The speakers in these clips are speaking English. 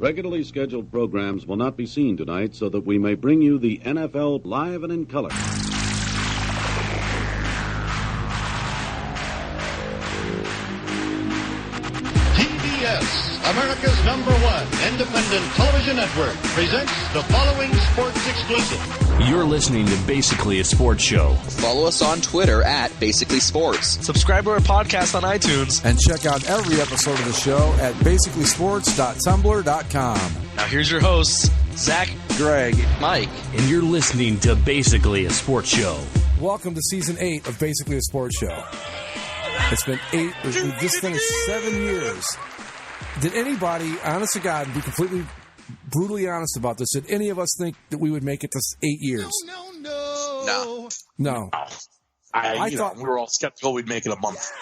Regularly scheduled programs will not be seen tonight so that we may bring you the NFL live and in color. TBS, America's #1 independent television network, presents the following sports exclusive. You're listening to Basically a Sports Show. Follow us on Twitter at Basically Sports. Subscribe to our podcast on iTunes. And check out every episode of the show at basicallysports.tumblr.com. Now here's your hosts, Zach, Greg, Mike. And you're listening to Basically a Sports Show. Welcome to Season 8 of Basically a Sports Show. It's been 8, we've just finished 7 years. Did anybody, honest to God, be completely brutally honest about this, did any of us think that we would make it to 8 years? No. I thought we were all skeptical we'd make it a month.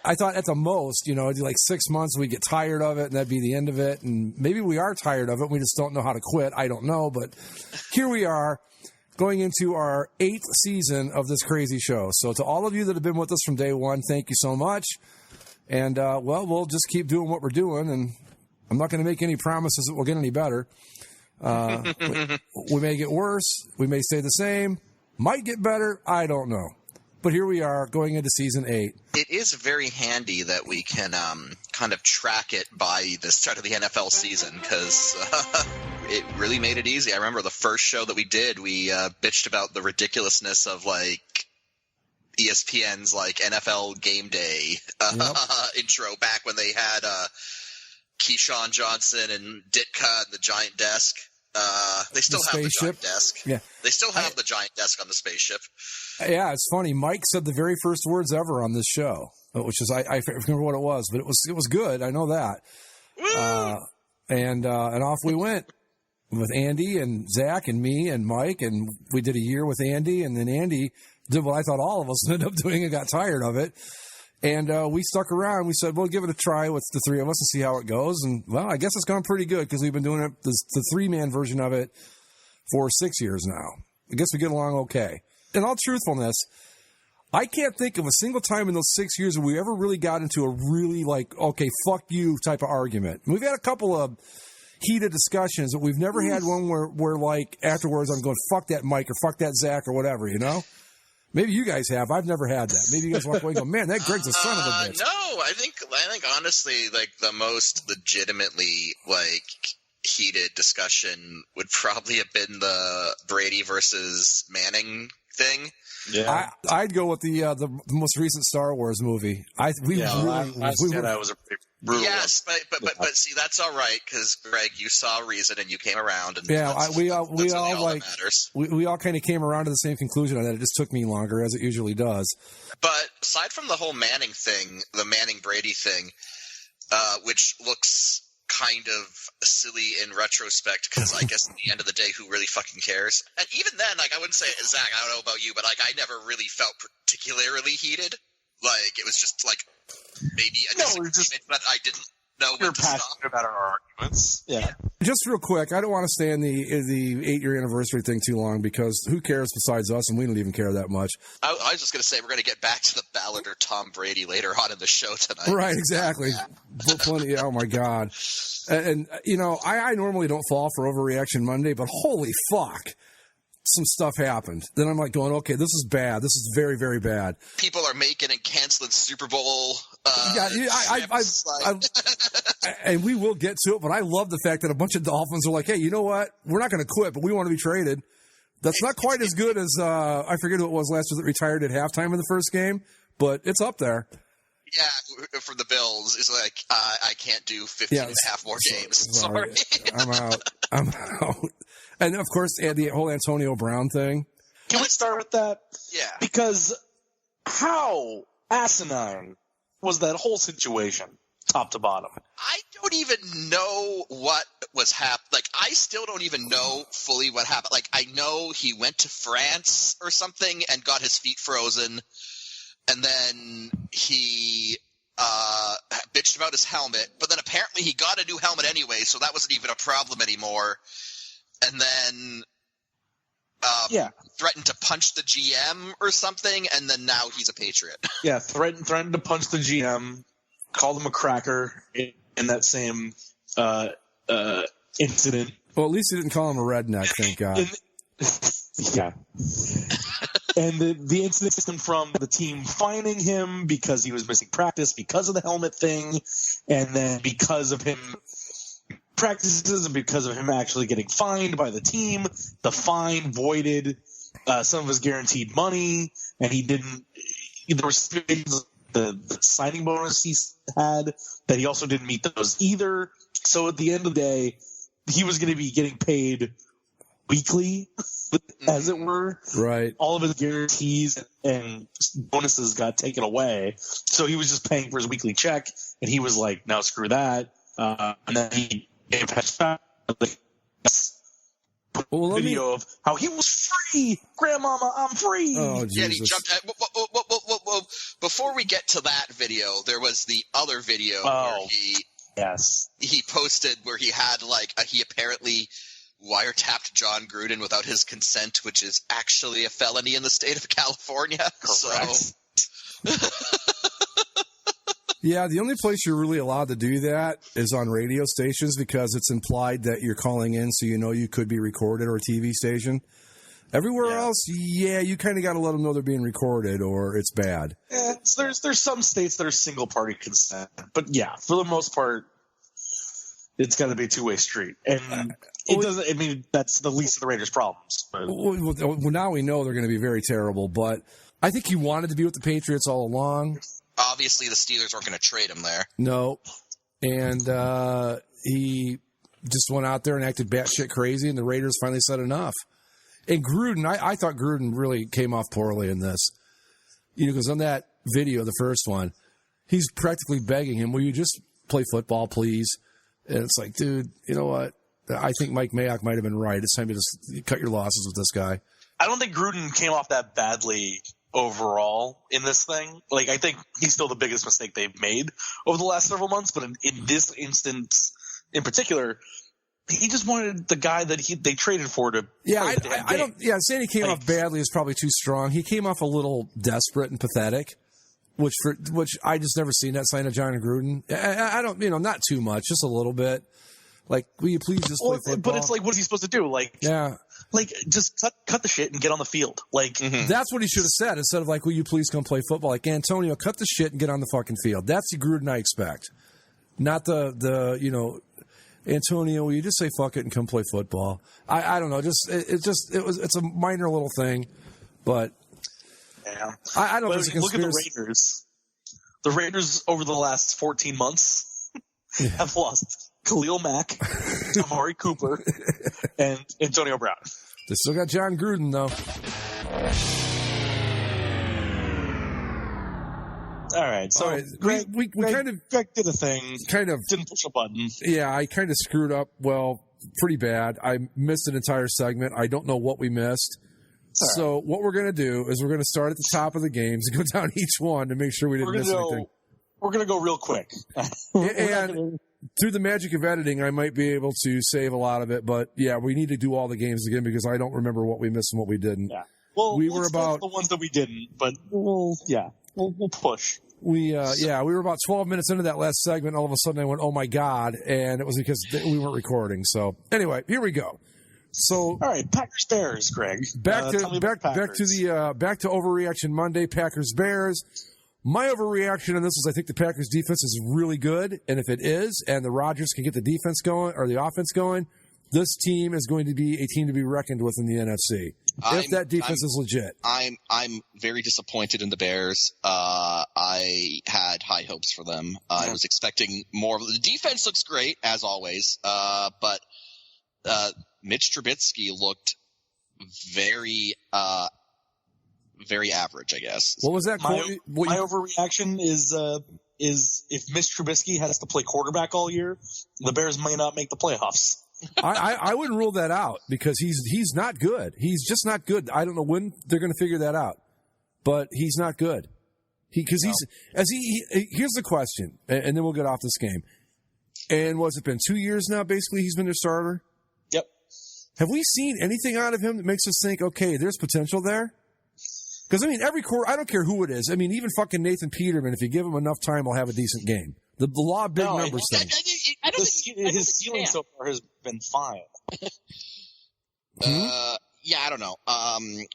I thought at the most, it'd be like 6 months, we'd get tired of it, and that'd be the end of it. And maybe we are tired of it, we just don't know how to quit. I don't know, but here we are, going into our 8th season of this crazy show. So to all of you that have been with us from day one, thank you so much. And, we'll just keep doing what we're doing, and I'm not going to make any promises that we'll get any better. We may get worse. We may stay the same. Might get better. I don't know. But here we are going into Season 8. It is very handy that we can kind of track it by the start of the NFL season because it really made it easy. I remember the first show that we did, we bitched about the ridiculousness of, ESPN's, NFL Game Day intro back when they had Keyshawn Johnson and Ditka and the Giant Desk. They still have the Giant Desk. Yeah. They still have the Giant Desk on the spaceship. Yeah, it's funny. Mike said the very first words ever on this show, which is I remember what it was, but it was good. I know that. And off we went with Andy and Zach and me and Mike, and we did a year with Andy, and then Andy did what I thought all of us ended up doing and got tired of it. And we stuck around. We said, we'll give it a try with the three of us and see how it goes. And, well, I guess it's gone pretty good because we've been doing it, the three-man version of it, for 6 years now. I guess we get along okay. In all truthfulness, I can't think of a single time in those 6 years where we ever really got into a really, okay, fuck you type of argument. We've had a couple of heated discussions, but we've never had one where afterwards I'm going, fuck that Mike or fuck that Zach or whatever, Maybe you guys have. I've never had that. Maybe you guys walk away and go, man, that Greg's a son of a bitch. No, I think honestly, the most legitimately, heated discussion would probably have been the Brady versus Manning thing. Yeah, I'd go with the most recent Star Wars movie. That was a pretty brutal. Yes, but see, that's all right because Greg, you saw reason and you came around. And we all kind of came around to the same conclusion on that. It just took me longer, as it usually does. But aside from the whole Manning thing, the Manning Brady thing, which looks kind of silly in retrospect because I guess at the end of the day, who really fucking cares? And even then, I wouldn't say, Zach, I don't know about you, but I never really felt particularly heated. It was just maybe a disagreement, but I didn't know when to stop. About our arguments. Yeah. Just real quick, I don't want to stay in the 8-year anniversary thing too long because who cares besides us, and we don't even care that much. I was just going to say we're going to get back to the Ballard or Tom Brady later on in the show tonight. Right, exactly. Plenty. Oh my God. And I normally don't fall for overreaction Monday, but holy fuck. Some stuff happened. Then I'm going, okay, this is bad. This is very, very bad. People are making and canceling Super Bowl. And we will get to it, but I love the fact that a bunch of Dolphins are like, hey, you know what? We're not going to quit, but we want to be traded. That's not quite as good as, I forget who it was last year that retired at halftime in the first game, but it's up there. Yeah, for the Bills, it's I can't do 15 and a half more games. Sorry. I'm out. And, of course, the whole Antonio Brown thing. Can we start with that? Yeah. Because how asinine was that whole situation, top to bottom? I don't even know what was happening. I still don't even know fully what happened. I know he went to France or something and got his feet frozen, and then he bitched about his helmet, but then apparently he got a new helmet anyway, so that wasn't even a problem anymore. And then threatened to punch the GM or something, and then now he's a Patriot. Yeah, threatened to punch the GM, called him a cracker in that same incident. Well, at least they didn't call him a redneck, thank God. Yeah. And the incident stemmed from the team fining him because he was missing practice because of the helmet thing, and then because of him practices and because of him actually getting fined by the team, the fine voided some of his guaranteed money, and he didn't. There was the signing bonus he had that he also didn't meet those either. So at the end of the day, he was going to be getting paid weekly, as it were. Right. All of his guarantees and bonuses got taken away. So he was just paying for his weekly check, and he was like, no, screw that. And then he gave a video of how he was free. Grandmama, I'm free. Oh, Jesus. Yeah, and he jumped. Before we get to that video, there was the other video where he posted where he had he apparently wiretapped John Gruden without his consent, which is actually a felony in the state of California. Correct. Yeah, the only place you're really allowed to do that is on radio stations because it's implied that you're calling in so you know you could be recorded, or a TV station. Everywhere else, you kind of got to let them know they're being recorded or it's bad. Yeah, so there's some states that are single-party consent. But, yeah, for the most part, it's got to be a two-way street. And it doesn't. I mean, that's the least of the Raiders' problems. But. Well, now we know they're going to be very terrible, but I think he wanted to be with the Patriots all along. Obviously, the Steelers weren't going to trade him there. No. And he just went out there and acted batshit crazy, and the Raiders finally said enough. And Gruden, I thought Gruden really came off poorly in this. You know, because on that video, the first one, he's practically begging him, will you just play football, please? And it's like, dude, you know what? I think Mike Mayock might have been right. It's time to just cut your losses with this guy. I don't think Gruden came off that badly overall in this thing. Like, I think he's still the biggest mistake they've made over the last several months. But in this instance in particular, he just wanted the guy that they traded for to. Yeah, I don't. Yeah, saying he came off badly is probably too strong. He came off a little desperate and pathetic, which I just never seen that sign of John Gruden. I don't, not too much, just a little bit. Like, will you please just play football? But it's like, what is he supposed to do? Like, yeah, like just cut the shit and get on the field. Like, that's what he should have said instead of like, will you please come play football? Like, Antonio, cut the shit and get on the fucking field. That's the Gruden I expect, not the Antonio, will you just say fuck it and come play football? I don't know. It's a minor little thing, but yeah, I don't know. Look at the Raiders. The Raiders over the last 14 months have lost Khalil Mack, Amari Cooper, and Antonio Brown. They still got John Gruden though. All right, so Greg did a thing. Kind of didn't push a button. Yeah, I kind of screwed up. Well, pretty bad. I missed an entire segment. I don't know what we missed. So what we're going to do is we're going to start at the top of the games and go down each one to make sure we didn't miss anything. We're going to go real quick. And through the magic of editing, I might be able to save a lot of it. But yeah, we need to do all the games again because I don't remember what we missed and what we didn't. Yeah. Well, we were about the ones that we didn't, but we'll push. We were about 12 minutes into that last segment. All of a sudden, I went, "Oh my god!" And it was because we weren't recording. So anyway, here we go. So all right, Packers Bears, Greg. Back to Overreaction Monday. Packers Bears. My overreaction on this is I think the Packers defense is really good, and if it is, and the Rodgers can get the defense going or the offense going, this team is going to be a team to be reckoned with in the NFC. If that defense is legit. I'm very disappointed in the Bears. I had high hopes for them. I was expecting more. The defense looks great, as always, but Mitch Trubisky looked very average, I guess. What was that? My overreaction is if Mitch Trubisky has to play quarterback all year, the Bears may not make the playoffs. I wouldn't rule that out because he's not good. He's just not good. I don't know when they're going to figure that out, but he's not good. Here's the question, and then we'll get off this game. And what's it been 2 years now? Basically, he's been their starter. Yep. Have we seen anything out of him that makes us think, okay, there's potential there? Because I mean, every quarter, I don't care who it is. I mean, even fucking Nathan Peterman, if you give him enough time, will have a decent game. The law of big numbers thing. I don't think his ceiling so far has been fine. Yeah, I don't know.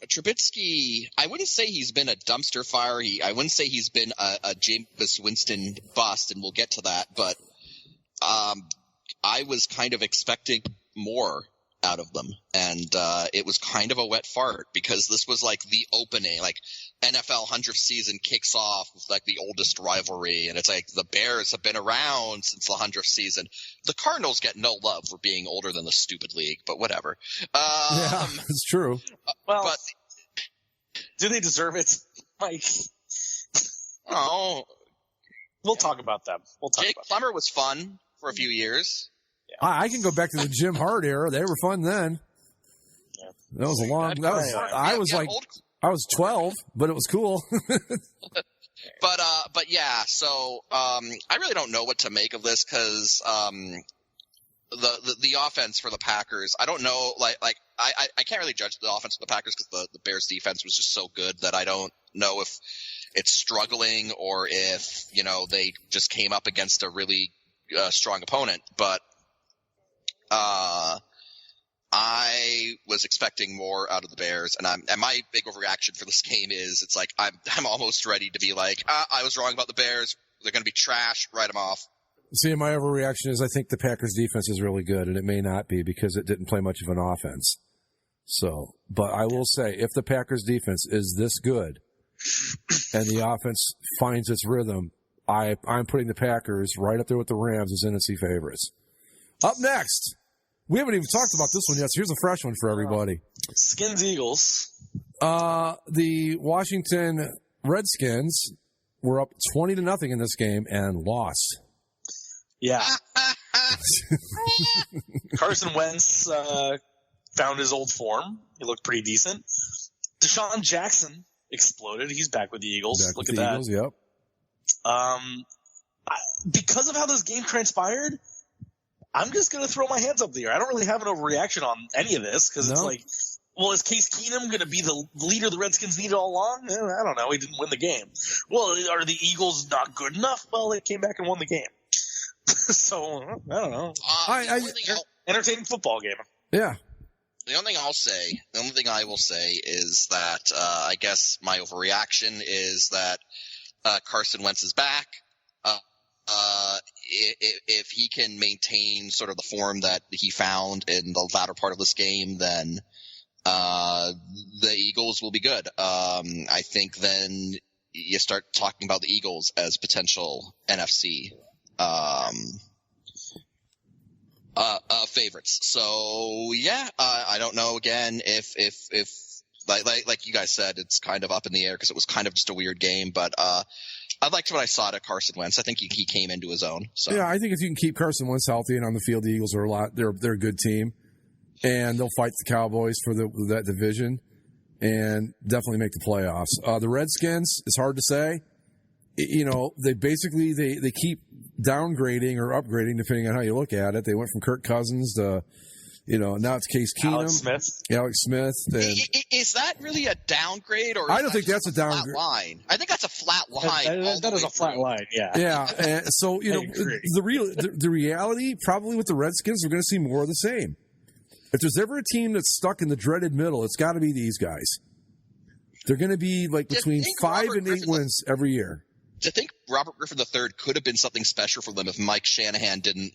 Trubisky, I wouldn't say he's been a dumpster fire. I wouldn't say he's been a Jameis Winston bust, and we'll get to that. But I was kind of expecting more out of them, and it was kind of a wet fart because this was like the opening, like NFL 100th season kicks off with like the oldest rivalry, and it's like the Bears have been around since the 100th season. The Cardinals get no love for being older than the stupid league, but whatever. Yeah, it's true. But do they deserve it, Mike? Oh, we'll talk about them. Jake Plummer was fun for a few years. Yeah. I can go back to the Jim Hart era. They were fun then. Yeah. That was a long. I was 12, but it was cool. But yeah. So I really don't know what to make of this because the offense for the Packers. I don't know. Like I can't really judge the offense for the Packers because the Bears defense was just so good that I don't know if it's struggling or if they just came up against a really strong opponent. But I was expecting more out of the Bears, and my big overreaction for this game is it's like I'm almost ready to be like, I was wrong about the Bears. They're going to be trash. Write them off. See, my overreaction is I think the Packers defense is really good, and it may not be because it didn't play much of an offense. So, but I will say, if the Packers defense is this good and the offense finds its rhythm, I'm putting the Packers right up there with the Rams as NFC favorites. Up next, we haven't even talked about this one yet, so here's a fresh one for everybody. Skins Eagles. The Washington Redskins were up 20-0 in this game and lost. Yeah. Carson Wentz found his old form. He looked pretty decent. Deshaun Jackson exploded. He's back with the Eagles. Look at that. Eagles, yep. Because of how this game transpired, I'm just going to throw my hands up in the air. I don't really have an overreaction on any of this because it's like, well, is Case Keenum going to be the leader the Redskins needed all along? I don't know. He didn't win the game. Well, are the Eagles not good enough? Well, they came back and won the game. So, I don't know. Entertaining football game. Yeah. The only thing I will say is that I guess my overreaction is that Carson Wentz is back. If he can maintain sort of the form that he found in the latter part of this game, then the Eagles will be good. I think then you start talking about the Eagles as potential NFC favorites. So yeah, I don't know again if like you guys said, it's kind of up in the air because it was kind of just a weird game, but I liked what I saw to Carson Wentz. I think he came into his own. So. Yeah, I think if you can keep Carson Wentz healthy and on the field, the Eagles are they're a good team, and they'll fight the Cowboys for that division, and definitely make the playoffs. The Redskins, it's hard to say. They basically they keep downgrading or upgrading depending on how you look at it. They went from Kirk Cousins to now it's Case Keenum, Alex Smith. And is that really a downgrade, or I don't think that's a downgrade. Line? I think that's a flat line. That is a flat line. Yeah. Yeah. And so the reality probably with the Redskins, we're going to see more of the same. If there's ever a team that's stuck in the dreaded middle, it's got to be these guys. They're going to be like between 5 and 8 wins every year. Do you think Robert Griffin III could have been something special for them if Mike Shanahan didn't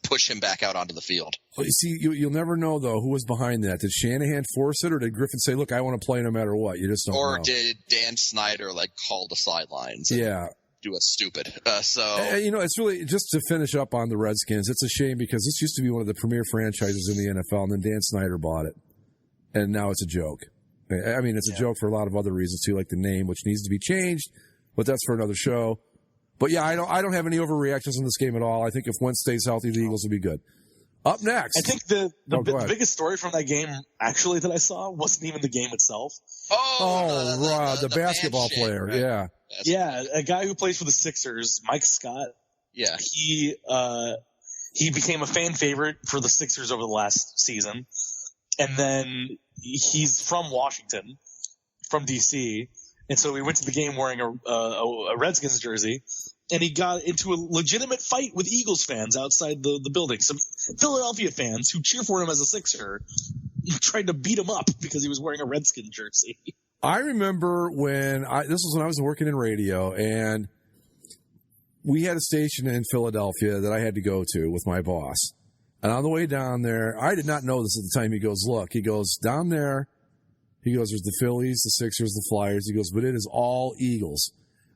push him back out onto the field? Well, you see, you'll never know though who was behind that. Did Shanahan force it, or did Griffin say, "Look, I want to play no matter what"? You just don't know. Or did Dan Snyder call the sidelines? And do a stupid. It's really just to finish up on the Redskins. It's a shame because this used to be one of the premier franchises in the NFL, and then Dan Snyder bought it, and now it's a joke. I mean, it's a joke for a lot of other reasons too, like the name, which needs to be changed. But that's for another show. But yeah, I don't have any overreactions in this game at all. I think if Wentz stays healthy, the Eagles will be good. Up next, I think the biggest story from that game actually that I saw wasn't even the game itself. The basketball player, right? Yeah, a guy who plays for the Sixers, Mike Scott. Yeah, he became a fan favorite for the Sixers over the last season, and then he's from Washington, from DC. And so we went to the game wearing a Redskins jersey, and he got into a legitimate fight with Eagles fans outside the building. Some Philadelphia fans who cheer for him as a Sixer tried to beat him up because he was wearing a Redskin jersey. I remember this was when I was working in radio, and we had a station in Philadelphia that I had to go to with my boss. And on the way down there, I did not know this at the time. He goes, down there, there's the Phillies, the Sixers, the Flyers. He goes, but it is all Eagles.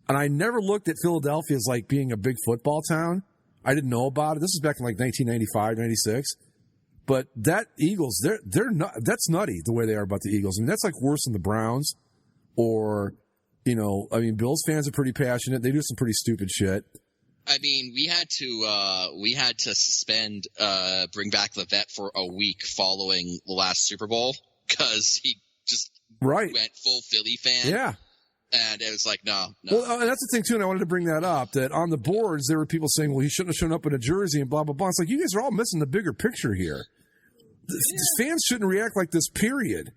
And I never looked at Philadelphia as like being a big football town. I didn't know about it. This was back in like 1995, 96. But that Eagles, they're not, that's nutty the way they are about the Eagles. I mean, that's like worse than the Browns or, Bills fans are pretty passionate. They do some pretty stupid shit. I mean, we had to suspend, bring back the vet for a week following the last Super Bowl because he just went full Philly fan. Yeah. And it was like, no. Well, and that's the thing, too, and I wanted to bring that up, that on the boards, there were people saying, well, he shouldn't have shown up in a jersey and blah, blah, blah. It's like, you guys are all missing the bigger picture here. Fans shouldn't react like this, period.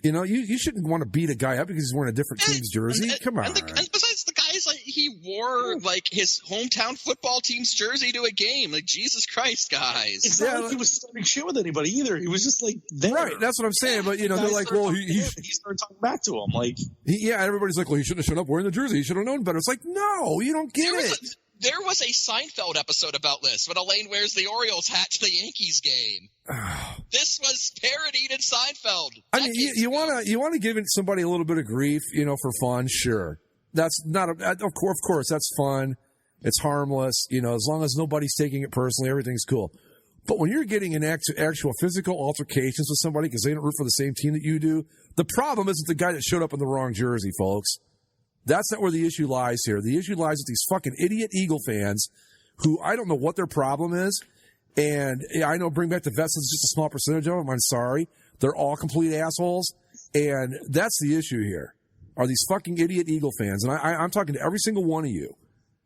You shouldn't want to beat a guy up because he's wearing a different team's jersey. Come on. And besides, the guy's like, he wore like his hometown football team's jersey to a game. Like, Jesus Christ, guys. It's not like he was starting shit with anybody either. He was just like there. Right, that's what I'm saying. But, they're like, well, he started talking back to him. Like, everybody's like, well, he shouldn't have shown up wearing the jersey. He should have known better. It's like, no, you don't get it. There was a Seinfeld episode about this when Elaine wears the Orioles hat to the Yankees game. This was parodied in Seinfeld. I mean, you want to give somebody a little bit of grief, for fun, sure. That's not of course that's fun. It's harmless, as long as nobody's taking it personally, everything's cool. But when you're getting in actual physical altercations with somebody because they don't root for the same team that you do, the problem isn't the guy that showed up in the wrong jersey, folks. That's not where the issue lies here. The issue lies with these fucking idiot Eagle fans who I don't know what their problem is. And I know bring back the vets is just a small percentage of them. I'm sorry. They're all complete assholes. And that's the issue here, are these fucking idiot Eagle fans. And I'm talking to every single one of you.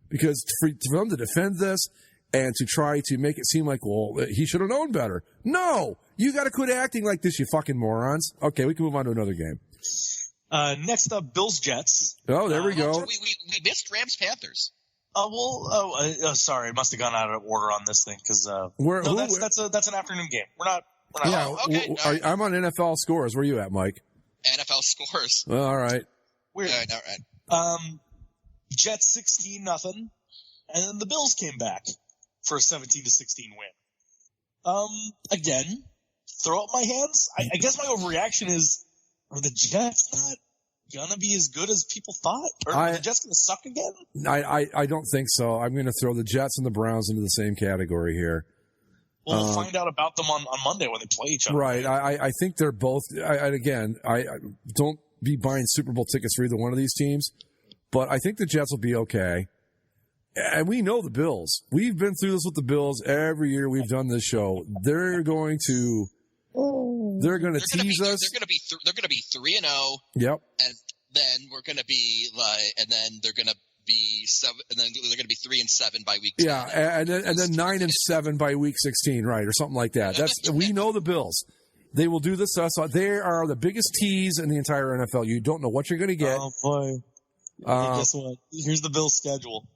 Because for them to defend this and to try to make it seem like, well, he should have known better. No! You got to quit acting like this, you fucking morons. Okay, we can move on to another game. Next up, Bills-Jets. Oh, there we go. We missed Rams-Panthers. Sorry, I must have gone out of order on this thing because that's an afternoon game. We're not. Yeah, okay. I'm on NFL scores. Where are you at, Mike? NFL scores. Well, all right. Weird. All right. Jets 16-0, and then the Bills came back for a 17-16 win. Again, throw up my hands. I guess my overreaction is, are the Jets not gonna be as good as people thought? Or are the Jets gonna suck again? I don't think so. I'm gonna throw the Jets and the Browns into the same category here. We'll find out about them on Monday when they play each other. Right. I think they're both. I don't be buying Super Bowl tickets for either one of these teams, but I think the Jets will be okay. And we know the Bills. We've been through this with the Bills every year we've done this show. They're going to tease us. They're going to be 3-0. Yep. And then we're going to be and then they're going to be 7, and then they're going to be 3-7 by week 10. Yeah, and then 9-7 by week 16, right, or something like that. We know the Bills. They will do this to us. They are the biggest tease in the entire NFL. You don't know what you're going to get. Oh boy! Guess what? Here's the Bills' schedule.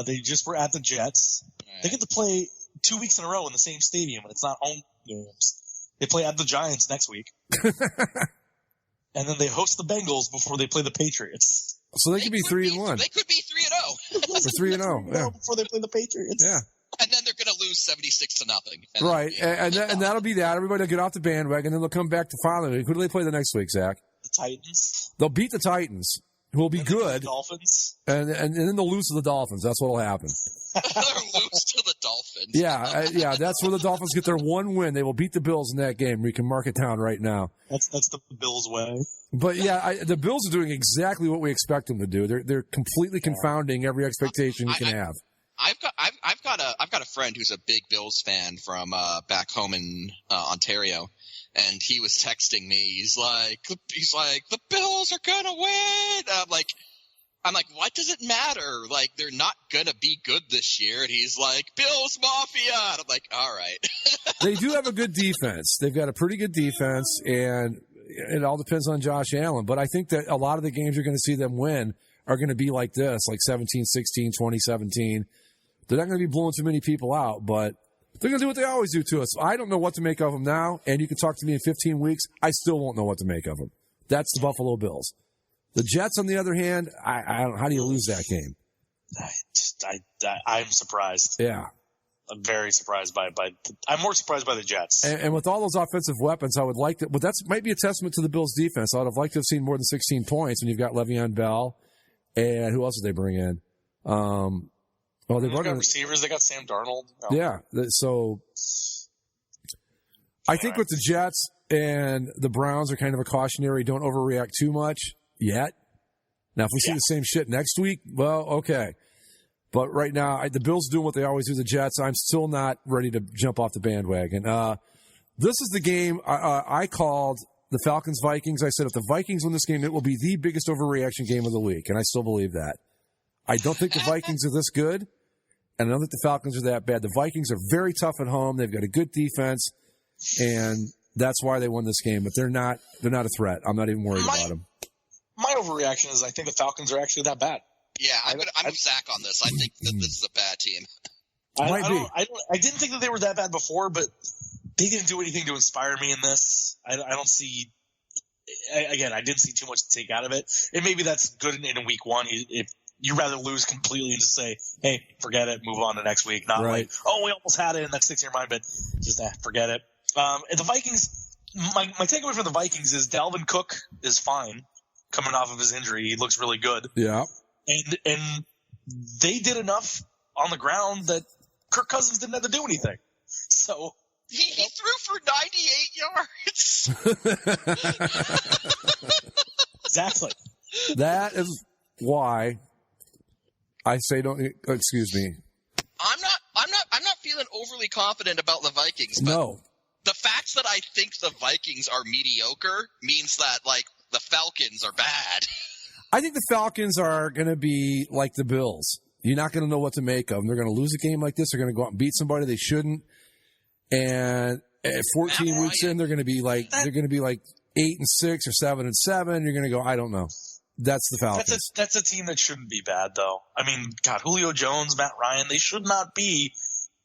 They just were at the Jets. Right. They get to play 2 weeks in a row in the same stadium, and it's not home games. They play at the Giants next week. And then they host the Bengals before they play the Patriots. So they could be 3-1. They could be 3-0. Or 3-0. Yeah. Before they play the Patriots. Yeah. And then they're going to lose 76-0. Right. And that'll be that. Everybody will get off the bandwagon, and then they'll come back to following week. Who do they play the next week, Zach? The Titans. They'll beat the Titans, who will be good. The Dolphins. And then they'll lose to the Dolphins. That's what will happen. They'll lose to the Dolphins. Yeah. That's where the Dolphins get their one win. They will beat the Bills in that game. We can mark it down right now. That's the Bills' way. But yeah, the Bills are doing exactly what we expect them to do. They're completely confounding every expectation you can have. I've got a friend who's a big Bills fan from back home in Ontario, and he was texting me. He's like the Bills are gonna win. I'm like, what does it matter? Like, they're not gonna be good this year. And he's like, Bills Mafia. And I'm like, all right. They do have a good defense. They've got a pretty good defense, and it all depends on Josh Allen. But I think that a lot of the games you're going to see them win are going to be like this, like 17, 16, 20, 17. They're not going to be blowing too many people out, but they're going to do what they always do to us. I don't know what to make of them now, and you can talk to me in 15 weeks. I still won't know what to make of them. That's the Buffalo Bills. The Jets, on the other hand, I don't, how do you lose that game? I'm surprised. Yeah. I'm very surprised I'm more surprised by the Jets. And with all those offensive weapons, I would like to, but that's might be a testament to the Bills' defense. I would have liked to have seen more than 16 points when you've got Le'Veon Bell. And who else did they bring in? They've got receivers. They got Sam Darnold. Oh. Yeah. So I think with the Jets and the Browns are kind of a cautionary, don't overreact too much yet. Now, if we see the same shit next week, well, okay. But right now, the Bills doing what they always do, the Jets. I'm still not ready to jump off the bandwagon. This is the game I called the Falcons-Vikings. I said if the Vikings win this game, it will be the biggest overreaction game of the week, and I still believe that. I don't think the Vikings are this good, and I don't think the Falcons are that bad. The Vikings are very tough at home. They've got a good defense, and that's why they won this game. But they're not a threat. I'm not even worried about them. My overreaction is I think the Falcons are actually that bad. Yeah, I'm with Zach on this. I think that this is a bad team. I didn't think that they were that bad before, but they didn't do anything to inspire me in this. I don't see. Again, I didn't see too much to take out of it, and maybe that's good in a week one. If you rather lose completely and just say, "Hey, forget it, move on to next week," not like, "Oh, we almost had it," and that sticks in your mind, but just forget it. And the Vikings, my takeaway from the Vikings is Dalvin Cook is fine coming off of his injury. He looks really good. Yeah. And they did enough on the ground that Kirk Cousins didn't have to do anything. So he threw for 98 yards. Exactly. That is why I say don't. Excuse me. I'm not feeling overly confident about the Vikings. But no. The fact that I think the Vikings are mediocre means that like the Falcons are bad. I think the Falcons are going to be like the Bills. You're not going to know what to make of them. They're going to lose a game like this. They're going to go out and beat somebody they shouldn't. And at 14 weeks in, they're going to be like 8-6 or 7-7. You're going to go, I don't know. That's the Falcons. That's a team that shouldn't be bad, though. I mean, God, Julio Jones, Matt Ryan, they should not be.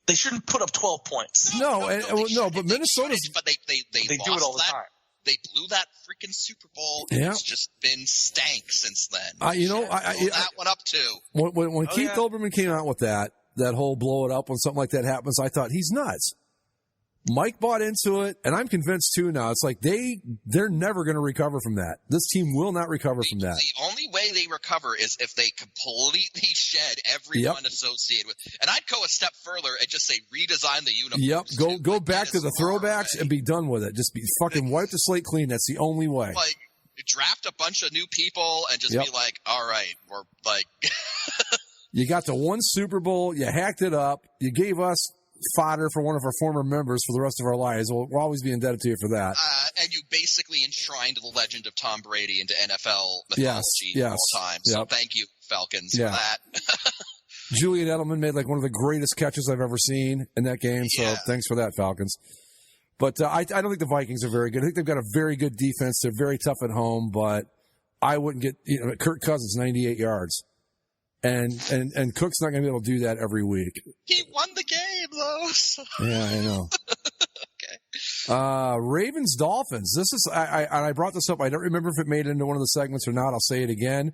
They shouldn't put up 12 points. But Minnesota's. But they do it all the time. They blew that freaking Super Bowl. Yeah. It's just been stank since then. That one up too. When Keith Olbermann came out with that whole blow it up when something like that happens, I thought he's nuts. Mike bought into it, and I'm convinced too now. It's like they're never going to recover from that. This team will not recover from that. The only way they recover is if they completely shed everyone associated with. And I'd go a step further and just say redesign the uniforms. Yep, go back to the throwbacks and be done with it. Just be fucking wipe the slate clean. That's the only way. Like draft a bunch of new people and just be like, all right, we're like. You got the one Super Bowl. You hacked it up. You gave us fodder for one of our former members for the rest of our lives. We'll always be indebted to you for that. And you basically enshrined the legend of Tom Brady into NFL mythology all time. So thank you, Falcons, for that. Julian Edelman made like one of the greatest catches I've ever seen in that game. So thanks for that, Falcons. But I don't think the Vikings are very good. I think they've got a very good defense. They're very tough at home, but I wouldn't get Kirk Cousins 98 yards. And Cook's not going to be able to do that every week. He won the game, though. So. Yeah, I know. Okay. Ravens Dolphins. This is I brought this up. I don't remember if it made it into one of the segments or not. I'll say it again.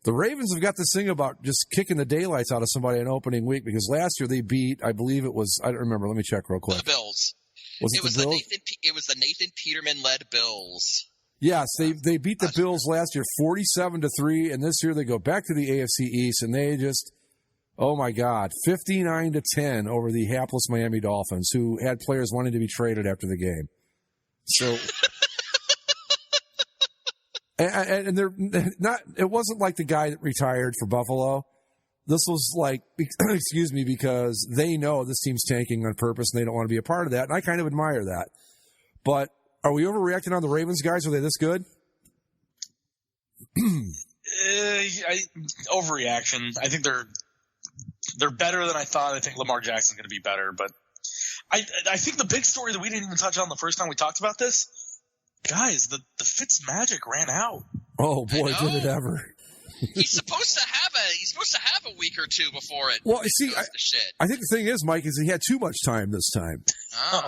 The Ravens have got this thing about just kicking the daylights out of somebody in opening week because last year they beat, I believe it was, I don't remember. Let me check real quick. The Bills. Was it the Bills? It was the Nathan Peterman-led Bills. Yes, they beat the Bills last year 47-3, and this year they go back to the AFC East, and they just, oh my God, 59-10 over the hapless Miami Dolphins, who had players wanting to be traded after the game. So, and they're not. It wasn't like the guy that retired for Buffalo. This was like, excuse me, because they know this team's tanking on purpose, and they don't want to be a part of that, and I kind of admire that, but. Are we overreacting on the Ravens, guys? Are they this good? Overreaction. I think they're better than I thought. I think Lamar Jackson's going to be better. But I think the big story that we didn't even touch on the first time we talked about this, guys, the Fitz magic ran out. Oh, boy, did it ever. He's supposed to have a week or two before it. Well, it see, goes to shit. I think the thing is, Mike, is he had too much time this time. Oh.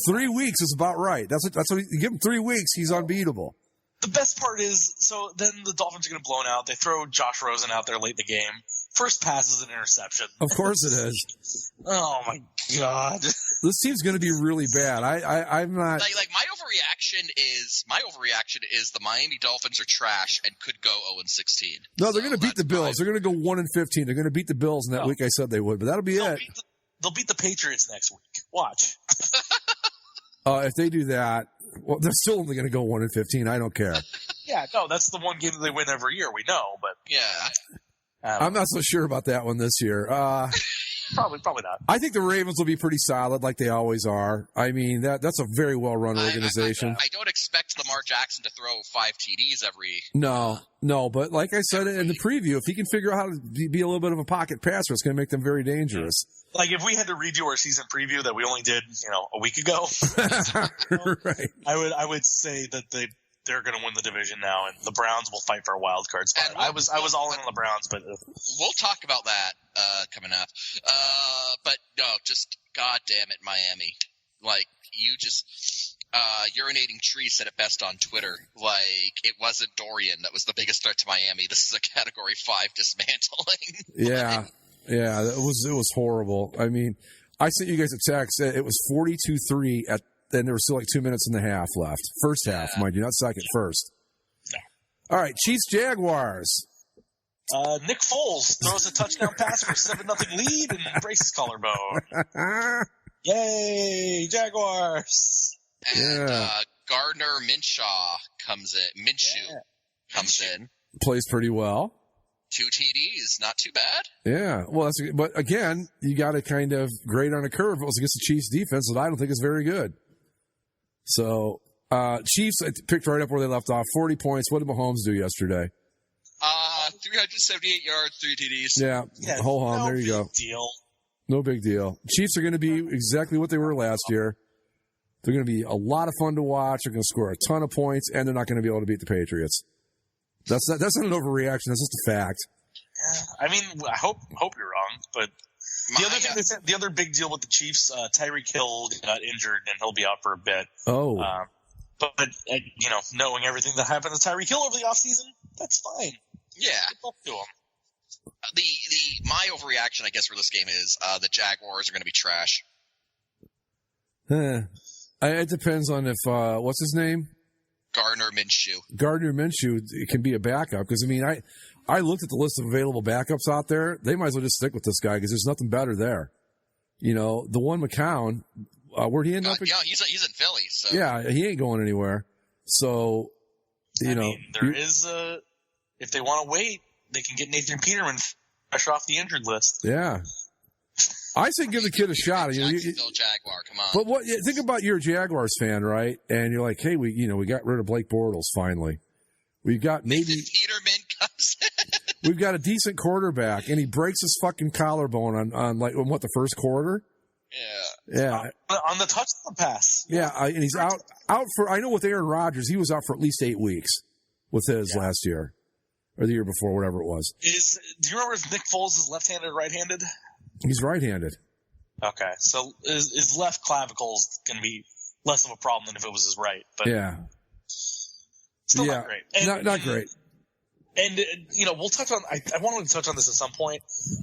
3 weeks is about right. That's what you give him 3 weeks, he's unbeatable. The best part is, so then the Dolphins are going to blow out. They throw Josh Rosen out there late in the game. First pass is an interception. Of course it is. Oh my God. This team's going to be really bad. I'm not like my overreaction is the Miami Dolphins are trash and could go 0-16. No, they're going to beat the Bills. They're going to go 1-15. They're going to beat the Bills in that week I said they would, but that'll be it. They'll beat the Patriots next week. Watch. If they do that, well, they're still only going to go 1-15. I don't care. Yeah, no, that's the one game that they win every year. We know, but yeah, I'm not so sure about that one this year. Probably not. I think the Ravens will be pretty solid, like they always are. I mean, that's a very well-run organization. I don't expect Lamar Jackson to throw 5 TDs every. No, but like I said in the preview, if he can figure out how to be a little bit of a pocket passer, it's going to make them very dangerous. Like if we had to redo our season preview that we only did, a week ago, right? I would say that they're going to win the division now, and the Browns will fight for a wild card spot. I was all in on the Browns, but we'll talk about that coming up. But no, just God damn it, Miami! Like you just urinating tree said it best on Twitter. Like it wasn't Dorian that was the biggest threat to Miami. This is a Category 5 dismantling. Yeah, it was horrible. I mean, I sent you guys a text. It was 42-3 at. Then there was still like 2 minutes and a half left. First half, mind you, not second, first. All right, Chiefs-Jaguars. Nick Foles throws a touchdown pass for 7-0 lead and breaks his collarbone. Yay, Jaguars! And Gardner Minshew comes in. Plays pretty well. 2 TDs, not too bad. Yeah, well, but again, you got to kind of grade on a curve. It was against the Chiefs defense that I don't think is very good. So, Chiefs picked right up where they left off. 40 points. What did Mahomes do yesterday? 378 yards, 3 TDs. Yeah, hold on. There you go. No big deal. Chiefs are going to be exactly what they were last year. They're going to be a lot of fun to watch. They're going to score a ton of points, and they're not going to be able to beat the Patriots. That's not an overreaction. That's just a fact. Yeah, I mean, I hope you're wrong, but the other big deal with the Chiefs, Tyreek Hill got injured and he'll be out for a bit. Oh, but knowing everything that happened to Tyreek Hill over the offseason, that's fine. Yeah, good luck to him. My overreaction, I guess, for this game is the Jaguars are going to be trash. It depends on if what's his name. Gardner Minshew can be a backup because, I mean, I looked at the list of available backups out there. They might as well just stick with this guy because there's nothing better there. The one McCown, where'd he end up? Yeah, he's in Philly. So. Yeah, he ain't going anywhere. So, there is if they want to wait, they can get Nathan Peterman fresh off the injured list. Yeah. I say give the kid a shot. Jacksonville Jaguar, come on. But think about you're a Jaguars fan, right? And you're like, hey, we got rid of Blake Bortles finally. We've got Peterman comes in. We've got a decent quarterback, and he breaks his fucking collarbone on the first quarter. Yeah. On the touchdown pass. Yeah, and he's out for. I know with Aaron Rodgers, he was out for at least 8 weeks with his last year or the year before, whatever it was. Do you remember if Nick Foles is left-handed or right-handed? He's right-handed. Okay, so his left clavicle is going to be less of a problem than if it was his right. But still not great. Not great. And, we'll touch on – I wanted to touch on this at some point.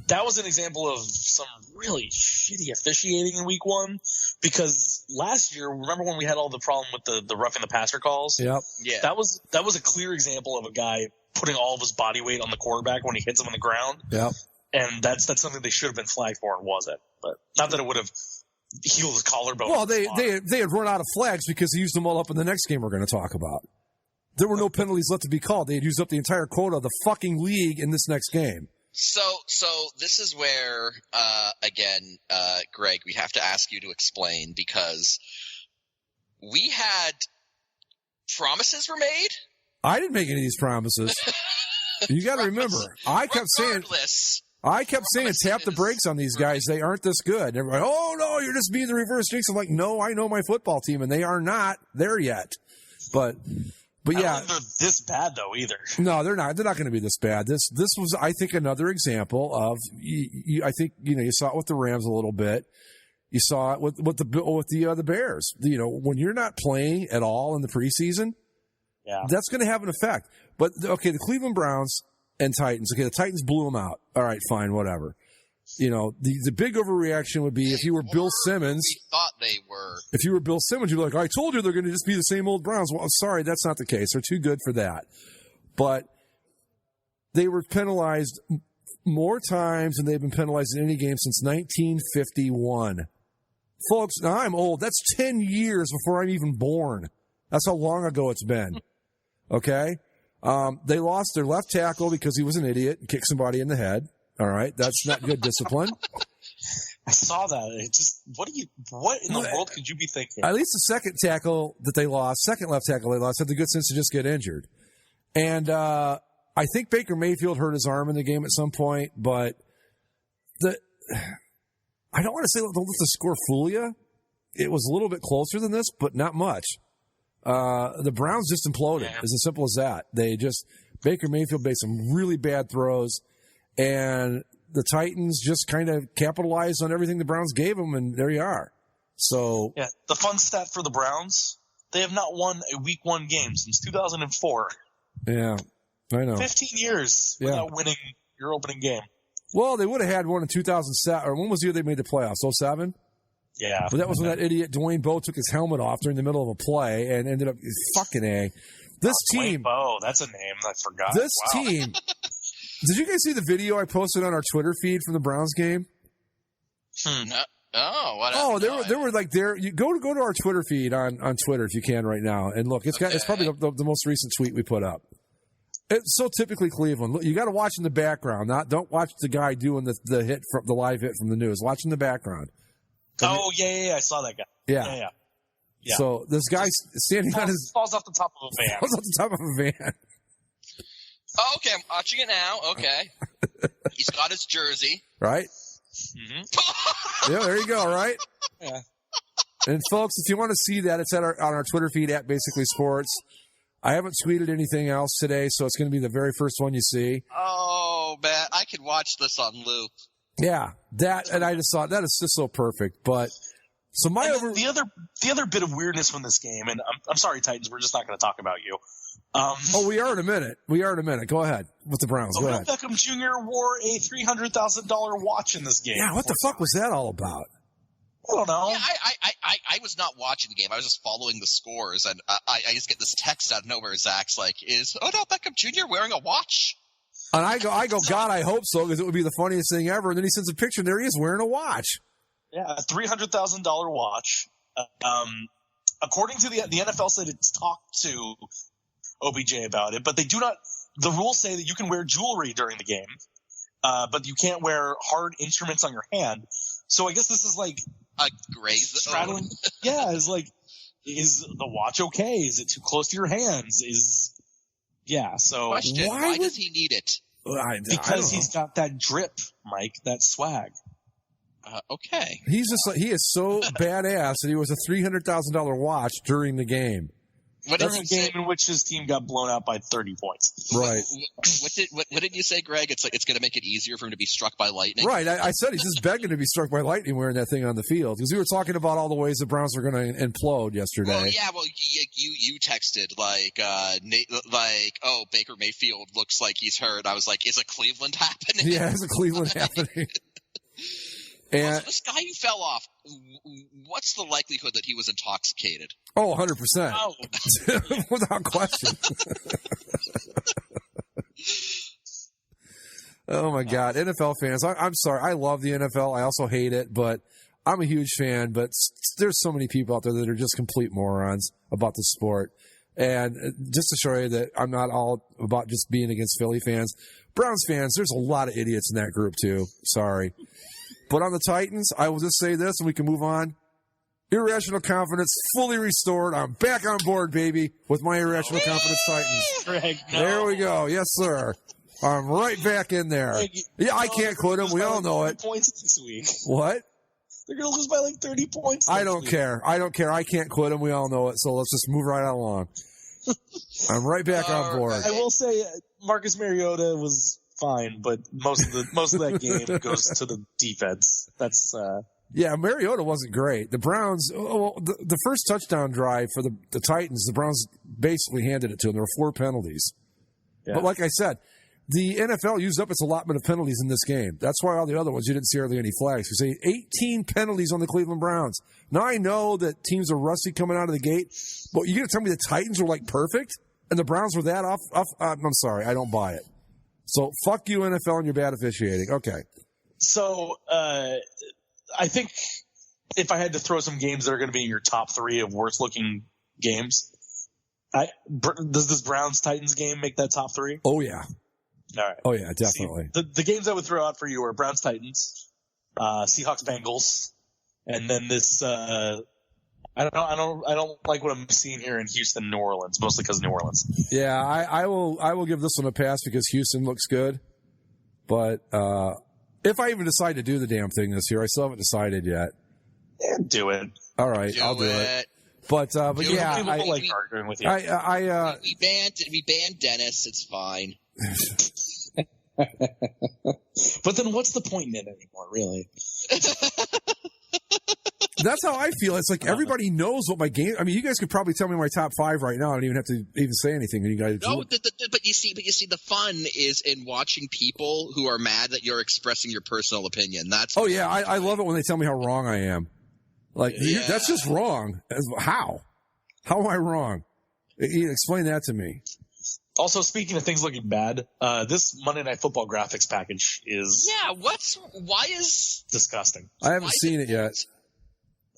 That was an example of some really shitty officiating in week 1 because last year, remember when we had all the problem with the roughing the passer calls? Yep. Yeah. That was a clear example of a guy putting all of his body weight on the quarterback when he hits him on the ground. Yep. And that's something they should have been flagged for and wasn't. But not that it would have healed his collarbone. Well, they had run out of flags because they used them all up in the next game we're going to talk about. There were no penalties left to be called. They had used up the entire quota of the fucking league in this next game. So this is where, again, Greg, we have to ask you to explain because we had promises were made. I didn't make any of these promises. You got to remember, I kept saying tap the brakes on these guys. They aren't this good. And everybody, oh no, you're just being the reverse jinx. I'm like, no, I know my football team, and they are not there yet. But But I yeah, don't think they're this bad though either. no, they're not. They're not going to be this bad. This was, I think, another example of. I think you saw it with the Rams a little bit. You saw it with the Bears. When you're not playing at all in the preseason, that's going to have an effect. But okay, the Cleveland Browns and Titans. Okay, the Titans blew them out. All right, fine, whatever. The big overreaction would be if you were Bill Simmons. We thought they were. If you were Bill Simmons, you'd be like, I told you they're going to just be the same old Browns. Well, I'm sorry, that's not the case. They're too good for that. But they were penalized more times than they've been penalized in any game since 1951. Folks, now I'm old. That's 10 years before I'm even born. That's how long ago it's been. Okay? They lost their left tackle because he was an idiot and kicked somebody in the head. All right? That's not good discipline. I saw that. It just what in the world could you be thinking? At least the second left tackle they lost, had the good sense to just get injured. And I think Baker Mayfield hurt his arm in the game at some point, but I don't want to say don't let the score fool you. It was a little bit closer than this, but not much. The Browns just imploded. It's as simple as that. Baker Mayfield made some really bad throws, and the Titans just kind of capitalized on everything the Browns gave them, and there you are. So the fun stat for the Browns: they have not won a Week 1 game since 2004. Yeah, I know. 15 years without winning your opening game. Well, they would have had one in 2007, or when was the year they made the playoffs? 2007? Yeah. But that was when that idiot Dwayne Bowe took his helmet off during the middle of a play and ended up fucking A. This team. Dwayne Bowe, that's a name I forgot. This team. Did you guys see the video I posted on our Twitter feed from the Browns game? There were like you go to our Twitter feed on Twitter if you can right now and look. It's probably the most recent tweet we put up. It's so typically Cleveland. Look, you got to watch in the background. Don't watch the guy doing the hit from the live hit from the news. Watch in the background. Oh yeah, I saw that guy. Yeah. So this guy's standing on his falls off the top of a van. Falls off the top of a van. Oh, okay, I'm watching it now. Okay, he's got his jersey. Right. Mm-hmm. Yeah, there you go. Right. Yeah. And folks, if you want to see that, it's on our Twitter feed at Basically Sports. I haven't tweeted anything else today, so it's going to be the very first one you see. Oh man, I could watch this on loop. Yeah, and I just thought that is just so perfect. But so the other bit of weirdness from this game, and I'm sorry, Titans, we're just not going to talk about you. We are in a minute. Go ahead with the Browns. Go ahead. Beckham Jr. wore a $300,000 watch in this game. Yeah, what the fuck was that all about? I don't know. Yeah, I was not watching the game. I was just following the scores, and I just get this text out of nowhere. Zach's like, "Is Odell Beckham Jr. wearing a watch?" And I go, God, I hope so, because it would be the funniest thing ever. And then he sends a picture, and there he is wearing a watch. Yeah, a $300,000 watch. According to the NFL said it's talked to OBJ about it, but they do not. The rules say that you can wear jewelry during the game, but you can't wear hard instruments on your hand. So I guess this is like a graze straddling. Yeah, it's like, is the watch okay? Is it too close to your hands? So question: why does he need it? Because he's got that drip, Mike, that swag. Okay. He is so badass that he was a $300,000 watch during the game. During a game in which his team got blown out by 30 points. Right. What did you say, Greg? It's going to make it easier for him to be struck by lightning. Right. I said he's just begging to be struck by lightning wearing that thing on the field, because we were talking about all the ways the Browns were going to implode yesterday. Well, yeah. Well, you texted Baker Mayfield looks like he's hurt. I was like, is a Cleveland happening? Yeah, is a Cleveland happening? And so this guy who fell off, what's the likelihood that he was intoxicated? Oh, 100%. Oh. Without question. Oh, my God. NFL fans, I'm sorry. I love the NFL. I also hate it, but I'm a huge fan. But there's so many people out there that are just complete morons about the sport. And just to show you that I'm not all about just being against Philly fans. Browns fans, there's a lot of idiots in that group, too. Sorry. But on the Titans, I will just say this, and we can move on. Irrational confidence fully restored. I'm back on board, baby, with my irrational confidence Titans. Greg, no. There we go. Yes, sir. I'm right back in there. Greg, yeah, I can't quit them. We all know it. Points this week. What? They're going to lose by like 30 points. I don't care. I don't care. I can't quit them. We all know it. So let's just move right along. I'm right back on board. I will say Marcus Mariota was fine, but most of that game goes to the defense. That's yeah, Mariota wasn't great. The Browns, the first touchdown drive for the Titans, the Browns basically handed it to them. There were 4 penalties. Yeah. But like I said, the NFL used up its allotment of penalties in this game. That's why all the other ones, you didn't see hardly any flags. Because they 18 penalties on the Cleveland Browns. Now, I know that teams are rusty coming out of the gate, but you're going to tell me the Titans were, like, perfect? And the Browns were that off? I'm sorry, I don't buy it. So, fuck you, NFL, and your bad officiating. Okay. So, I think if I had to throw some games that are going to be in your top 3 of worst-looking games, does this Browns-Titans game make that top 3? Oh, yeah. All right. Oh, yeah, definitely. See, the games I would throw out for you are Browns-Titans, Seahawks-Bengals, and then this I don't like what I'm seeing here in Houston, New Orleans, mostly because of New Orleans. Yeah, I will give this one a pass because Houston looks good. But if I even decide to do the damn thing this year, I still haven't decided yet. Yeah, do it. All right, I'll do it. But yeah, I like arguing with you. We banned Dennis. It's fine. But then what's the point in it anymore, really? That's how I feel. It's like everybody knows what my game. I mean, you guys could probably tell me my top 5 right now. I don't even have to even say anything. And you guys, but you see, the fun is in watching people who are mad that you're expressing your personal opinion. That's I love it when they tell me how wrong I am. Like that's just wrong. How? How am I wrong? Explain that to me. Also, speaking of things looking bad, this Monday Night Football graphics package is why is disgusting. I haven't seen it yet.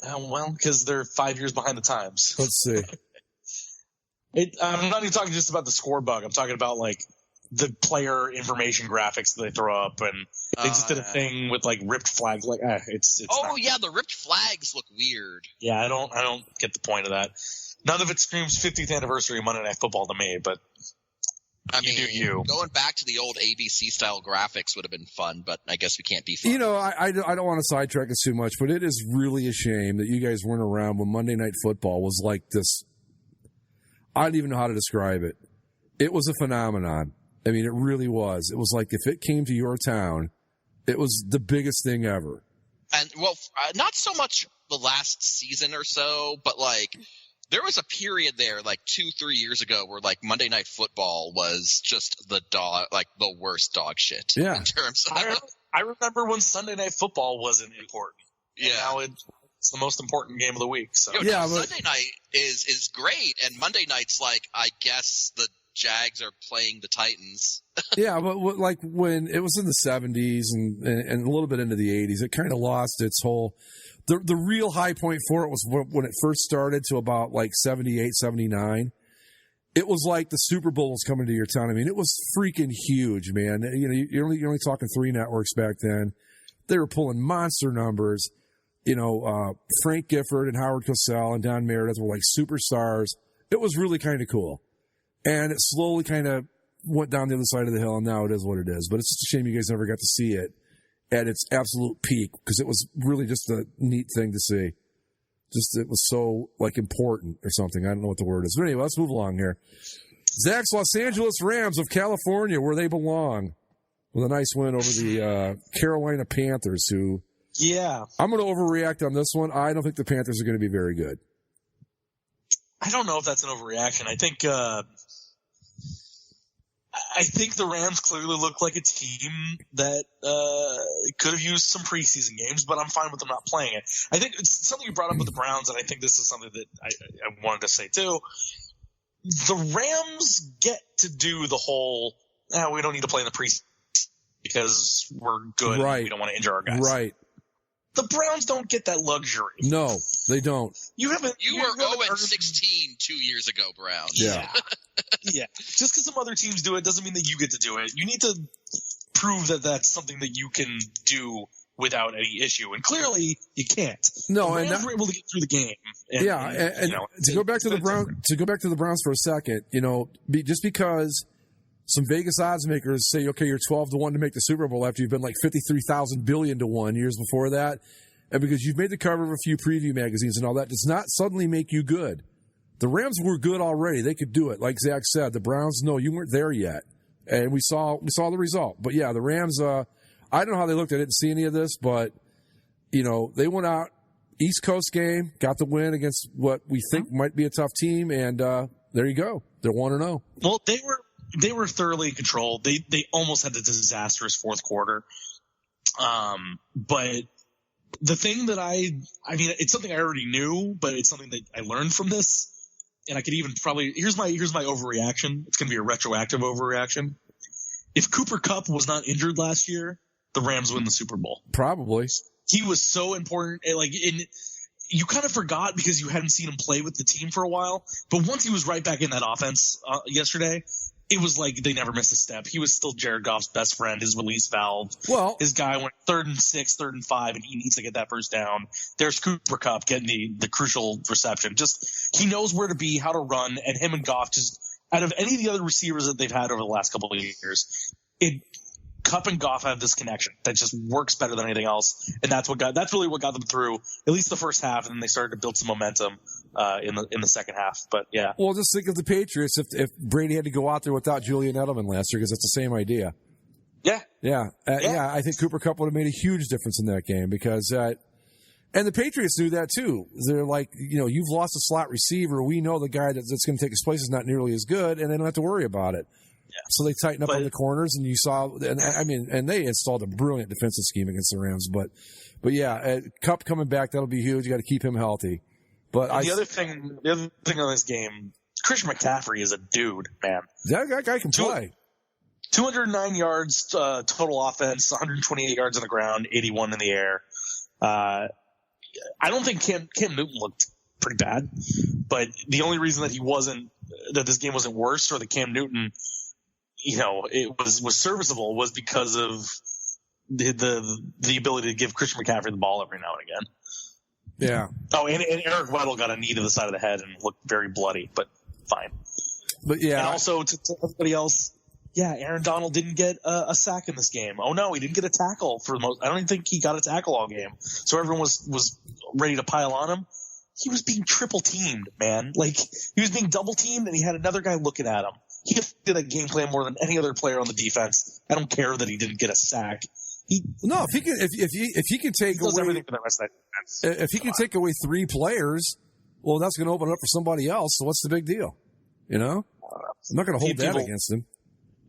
Well, because they're 5 years behind the times. Let's see. I'm not even talking just about the score bug. I'm talking about like the player information graphics that they throw up, and they just did a thing with like ripped flags. Like, it's. The ripped flags look weird. Yeah, I don't get the point of that. None of it screams 50th anniversary of Monday Night Football to me, but. I mean, going back to the old ABC style graphics would have been fun, but I guess we can't be fun. You know, I don't want to sidetrack us too much, but it is really a shame that you guys weren't around when Monday Night Football was like this. I don't even know how to describe it. It was a phenomenon. I mean, it really was. It was like if it came to your town, it was the biggest thing ever. And, well, not so much the last season or so, but like – there was a period there, like 2-3 years ago, where like Monday Night Football was just the worst dog shit. Yeah. In terms of I remember when Sunday Night Football wasn't important. Yeah. Now it's the most important game of the week. So Sunday night is great, and Monday night's like I guess the Jags are playing the Titans. Yeah, but like when it was in the 70s and a little bit into the 80s, it kind of lost its whole. The real high point for it was when it first started to about like 78, 79. It was like the Super Bowl was coming to your town. I mean, it was freaking huge, man. You know, you're only talking 3 networks back then. They were pulling monster numbers. You know, Frank Gifford and Howard Cosell and Don Meredith were like superstars. It was really kind of cool. And it slowly kind of went down the other side of the hill, and now it is what it is. But it's just a shame you guys never got to see it at its absolute peak, because it was really just a neat thing to see. Just it was so like important or something. I don't know what the word is. But anyway, let's move along here. Zach's Los Angeles Rams of California, where they belong, with a nice win over the Carolina Panthers, who I'm going to overreact on this one. I don't think the Panthers are going to be very good. I don't know if that's an overreaction. I think the Rams clearly look like a team that could have used some preseason games, but I'm fine with them not playing it. I think it's something you brought up with the Browns, and I think this is something that I wanted to say too. The Rams get to do the whole, we don't need to play in the preseason because we're good and we don't want to injure our guys. Right. The Browns don't get that luxury. No, they don't. You were 0-16 2 years ago, Browns. Yeah. Yeah. Just because some other teams do it doesn't mean that you get to do it. You need to prove that that's something that you can do without any issue. And clearly you can't. No, the Rams were able to get through the game. And to go back to the Browns for a second, you know, just because some Vegas odds makers say, okay, you're 12-1 to make the Super Bowl after you've been like 53,000 billion to 1 years before that, and because you've made the cover of a few preview magazines and all that, does not suddenly make you good. The Rams were good already. They could do it. Like Zach said, the Browns, no, you weren't there yet. And we saw the result. But, yeah, the Rams, I don't know how they looked. I didn't see any of this. But, they went out, East Coast game, got the win against what we think might be a tough team. And there you go. They're 1-0. Well, they were thoroughly controlled. They almost had the disastrous fourth quarter. But the thing that I mean, it's something I already knew, but it's something that I learned from this. And I could even probably, here's my overreaction. It's going to be a retroactive overreaction. If Cooper Kupp was not injured last year, the Rams win the Super Bowl. Probably. He was so important. You kind of forgot because you hadn't seen him play with the team for a while. But once he was right back in that offense yesterday, it was like they never missed a step. He was still Jared Goff's best friend, his release valve. Well, his guy went 3rd and 6, 3rd and 5, and he needs to get that first down. There's Cooper Kupp getting the crucial reception. Just he knows where to be, how to run, and him and Goff just out of any of the other receivers that they've had over the last couple of years, Kupp and Goff have this connection that just works better than anything else, and that's really what got them through at least the first half, and then they started to build some momentum in the second half. But yeah, well, just think of the Patriots if Brady had to go out there without Julian Edelman last year, because it's the same idea. Yeah. I think Cooper Kupp would have made a huge difference in that game because. And the Patriots knew that too. They're like, you've lost a slot receiver. We know the guy that's going to take his place is not nearly as good, and they don't have to worry about it. Yeah. So they tighten up on the corners, and you saw, and they installed a brilliant defensive scheme against the Rams. But yeah, Kupp coming back, that'll be huge. You got to keep him healthy. But the other thing on this game, Christian McCaffrey is a dude, man. That guy can play. 209 yards total offense, 128 yards on the ground, 81 in the air. I don't think Cam Newton looked pretty bad, but the only reason that this game wasn't worse, or that Cam Newton, it was serviceable, was because of the ability to give Christian McCaffrey the ball every now and again. Yeah. Oh, and Eric Weddle got a knee to the side of the head and looked very bloody, but fine. But yeah. And also to everybody else, yeah, Aaron Donald didn't get a sack in this game. Oh no, he didn't get a tackle for the most. I don't even think he got a tackle all game. So everyone was ready to pile on him. He was being triple teamed, man. Like he was being double teamed, and he had another guy looking at him. He did a game plan more than any other player on the defense. I don't care that he didn't get a sack. If he can take away everything for the rest of that defense. If he can take away 3 players, well, that's going to open it up for somebody else. So what's the big deal? I'm not going to hold that against him.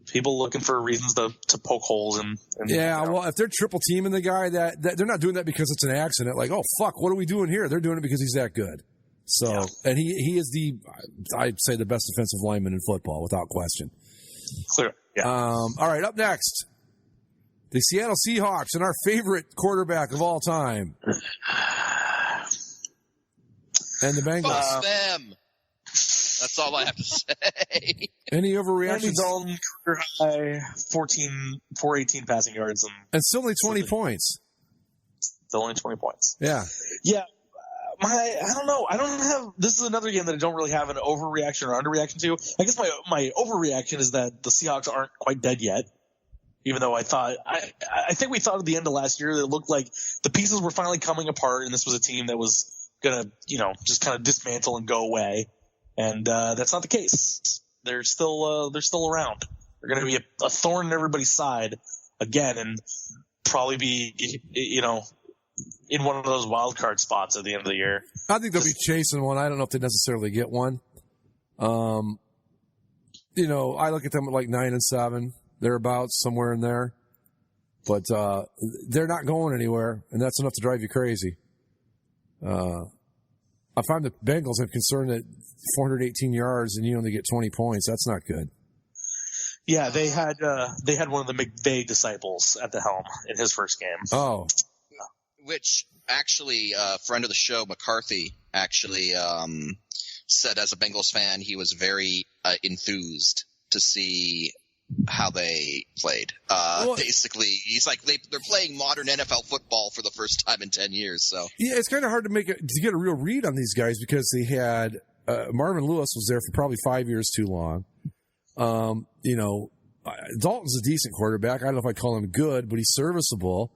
People looking for reasons to poke holes in. Well, if they're triple teaming the guy, that they're not doing that because it's an accident. Like, oh fuck, what are we doing here? They're doing it because he's that good. So, and he is I'd say the best defensive lineman in football without question. Clear. Yeah. All right, up next, the Seattle Seahawks and our favorite quarterback of all time, and the Bengals. Fuck them. That's all I have to say. Any overreactions? Dalton, career high, 418 passing yards. And still only 20 points. Still only 20 points. Yeah. Yeah. I don't know. This is another game that I don't really have an overreaction or underreaction to. I guess my overreaction is that the Seahawks aren't quite dead yet. Even though I think we thought at the end of last year that it looked like the pieces were finally coming apart, and this was a team that was going to, just kind of dismantle and go away. And that's not the case. They're still around. They're going to be a thorn in everybody's side again, and probably be in one of those wild card spots at the end of the year. I think they'll be chasing one. I don't know if they necessarily get one. I look at them at like 9-7. They're about somewhere in there, but they're not going anywhere, and that's enough to drive you crazy. I find the Bengals have concerned at 418 yards and you only get 20 points. That's not good. Yeah, they had one of the McVay disciples at the helm in his first game. Oh, which actually, a friend of the show, McCarthy, actually said as a Bengals fan he was very enthused to see how they played. Basically, he's like they're playing modern NFL football for the first time in 10 years. So yeah, it's kind of hard to get a real read on these guys because they had Marvin Lewis was there for probably 5 years too long. Dalton's a decent quarterback. I don't know if I'd call him good, but he's serviceable.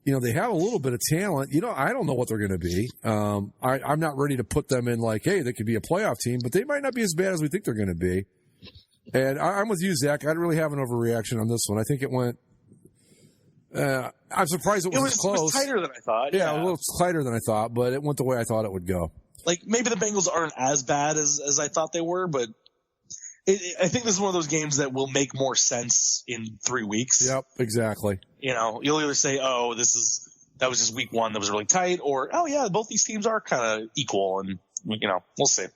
they have a little bit of talent. I don't know what they're going to be. I'm not ready to put them in like, hey, they could be a playoff team, but they might not be as bad as we think they're going to be. And I'm with you, Zach. I didn't really have an overreaction on this one. I think it went. I'm surprised it was close. It was tighter than I thought. Yeah, a little tighter than I thought, but it went the way I thought it would go. Like, maybe the Bengals aren't as bad as I thought they were, but I think this is one of those games that will make more sense in 3 weeks. Yep, exactly. You'll either say, oh, that was just week one that was really tight, or, oh, yeah, both these teams are kind of equal, and, we'll see.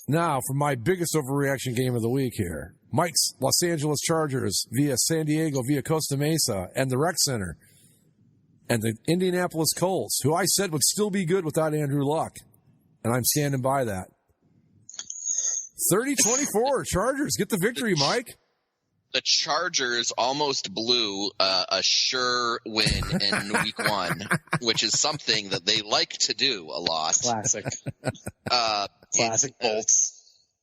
Now, for my biggest overreaction game of the week here, Mike's Los Angeles Chargers via San Diego, via Costa Mesa, and the Rec Center, and the Indianapolis Colts, who I said would still be good without Andrew Luck, and I'm standing by that. 30-24, Chargers get the victory, Mike. The Chargers almost blew a sure win in week one, which is something that they like to do a lot. Classic. Classic Bolts.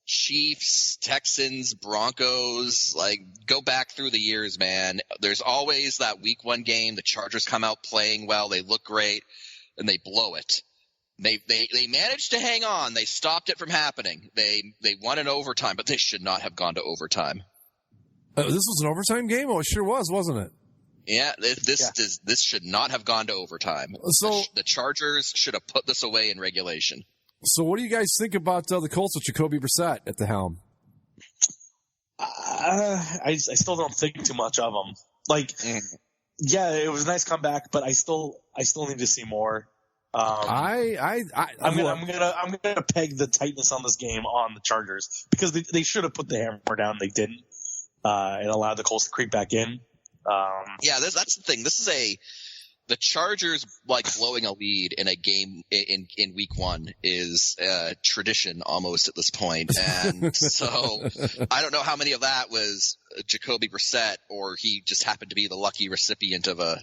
Chiefs, Texans, Broncos, go back through the years, man. There's always that week one game. The Chargers come out playing well. They look great, and they blow it. They managed to hang on. They stopped it from happening. They won in overtime, but they should not have gone to overtime. This was an overtime game? Oh, it sure was, wasn't it? Yeah, this should not have gone to overtime. So the Chargers should have put this away in regulation. So what do you guys think about the Colts with Jacoby Brissett at the helm? I still don't think too much of him. Yeah, it was a nice comeback, but I still need to see more. I'm gonna peg the tightness on this game on the Chargers because they should have put the hammer down. They didn't, and allowed the Colts to creep back in. That's the thing. This is the Chargers blowing a lead in a game in week one is tradition almost at this point, and so I don't know how many of that was Jacoby Brissett or he just happened to be the lucky recipient of a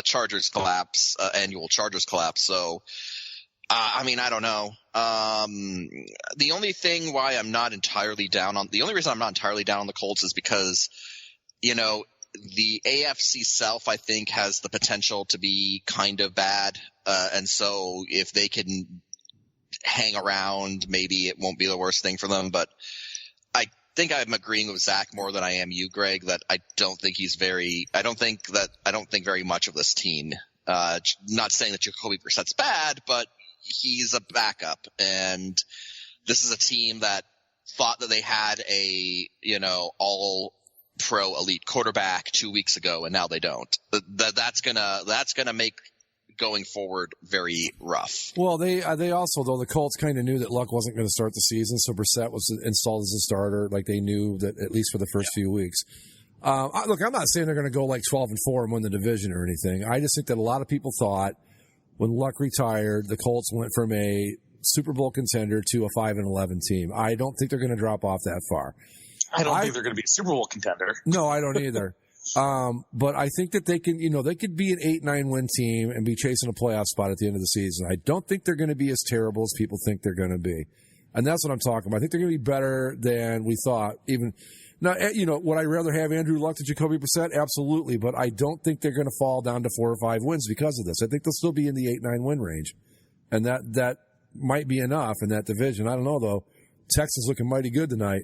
Chargers collapse, annual Chargers collapse. So, I don't know. The only reason I'm not entirely down on the Colts is because, the AFC South, I think, has the potential to be kind of bad. And so if they can hang around, maybe it won't be the worst thing for them. But I think I'm agreeing with Zach more than I am you, Greg, that I don't think very much of this team. Not saying that Jacoby Brissett's bad, but he's a backup. And this is a team that thought that they had a, all pro elite quarterback 2 weeks ago, and now they don't. That's gonna make going forward very rough. Well, they also, though, the Colts kind of knew that Luck wasn't going to start the season, so Brissett was installed as a starter. They knew that at least for the first few weeks. Look, I'm not saying they're going to go 12-4 and win the division or anything. I just think that a lot of people thought when Luck retired, the Colts went from a Super Bowl contender to a 5-11 team. I don't think they're going to drop off that far. I don't think they're going to be a Super Bowl contender. No, I don't either. But I think that they can, they could be an 8-9 win team and be chasing a playoff spot at the end of the season. I don't think they're going to be as terrible as people think they're going to be. And that's what I'm talking about. I think they're going to be better than we thought. Even now, would I rather have Andrew Luck than Jacoby Brissett? Absolutely. But I don't think they're going to fall down to 4 or 5 wins because of this. I think they'll still be in the 8-9 win range. And that might be enough in that division. I don't know, though. Texans looking mighty good tonight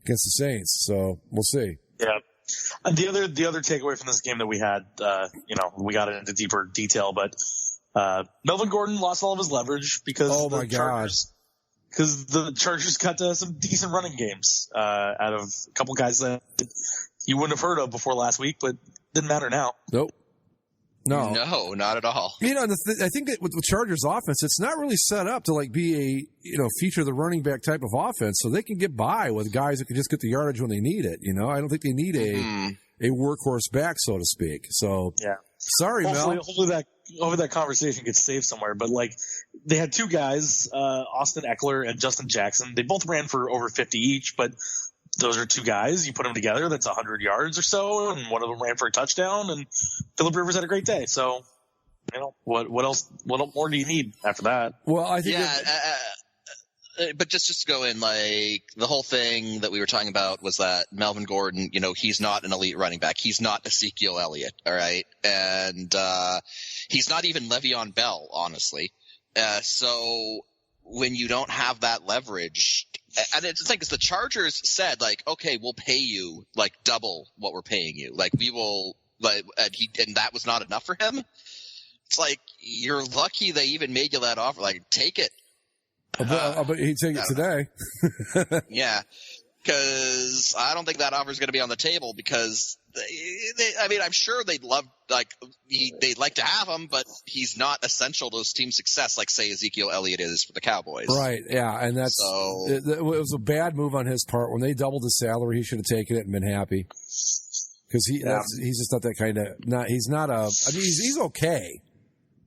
against the Saints. So we'll see. Yeah. And the other takeaway from this game that we had, we got into deeper detail, but Melvin Gordon lost all of his leverage because the Chargers got some decent running games out of a couple guys that you wouldn't have heard of before last week, but didn't matter now. Nope. No, not at all. I think that with the Chargers offense, it's not really set up to be a feature the running back type of offense, so they can get by with guys that can just get the yardage when they need it. I don't think they need a workhorse back, so to speak. So yeah, sorry, Mel. Hopefully that conversation gets saved somewhere. But they had two guys, Austin Eckler and Justin Jackson. They both ran for over 50 each, but those are two guys. You put them together, that's 100 yards or so, and one of them ran for a touchdown, and Phillip Rivers had a great day. So, what else? What more do you need after that? Well, I think but just to go in, like, the whole thing that we were talking about was that Melvin Gordon, he's not an elite running back. He's not Ezekiel Elliott, all right? And he's not even Le'Veon Bell, honestly. So when you don't have that leverage, and it's the thing is the Chargers said, like, okay, we'll pay you, like, double what we're paying you. Like, we will, like, and that was not enough for him. It's like, you're lucky they even made you that offer. Like, take it. But he'd take it today. Yeah, because I don't think that offer is going to be on the table because I'm sure they'd like to have him, but he's not essential to this team's success, like say Ezekiel Elliott is for the Cowboys. Right? Yeah, and that's it was a bad move on his part. When they doubled his salary, he should have taken it and been happy because he's just not that kind of. He's not a. I mean, he's okay.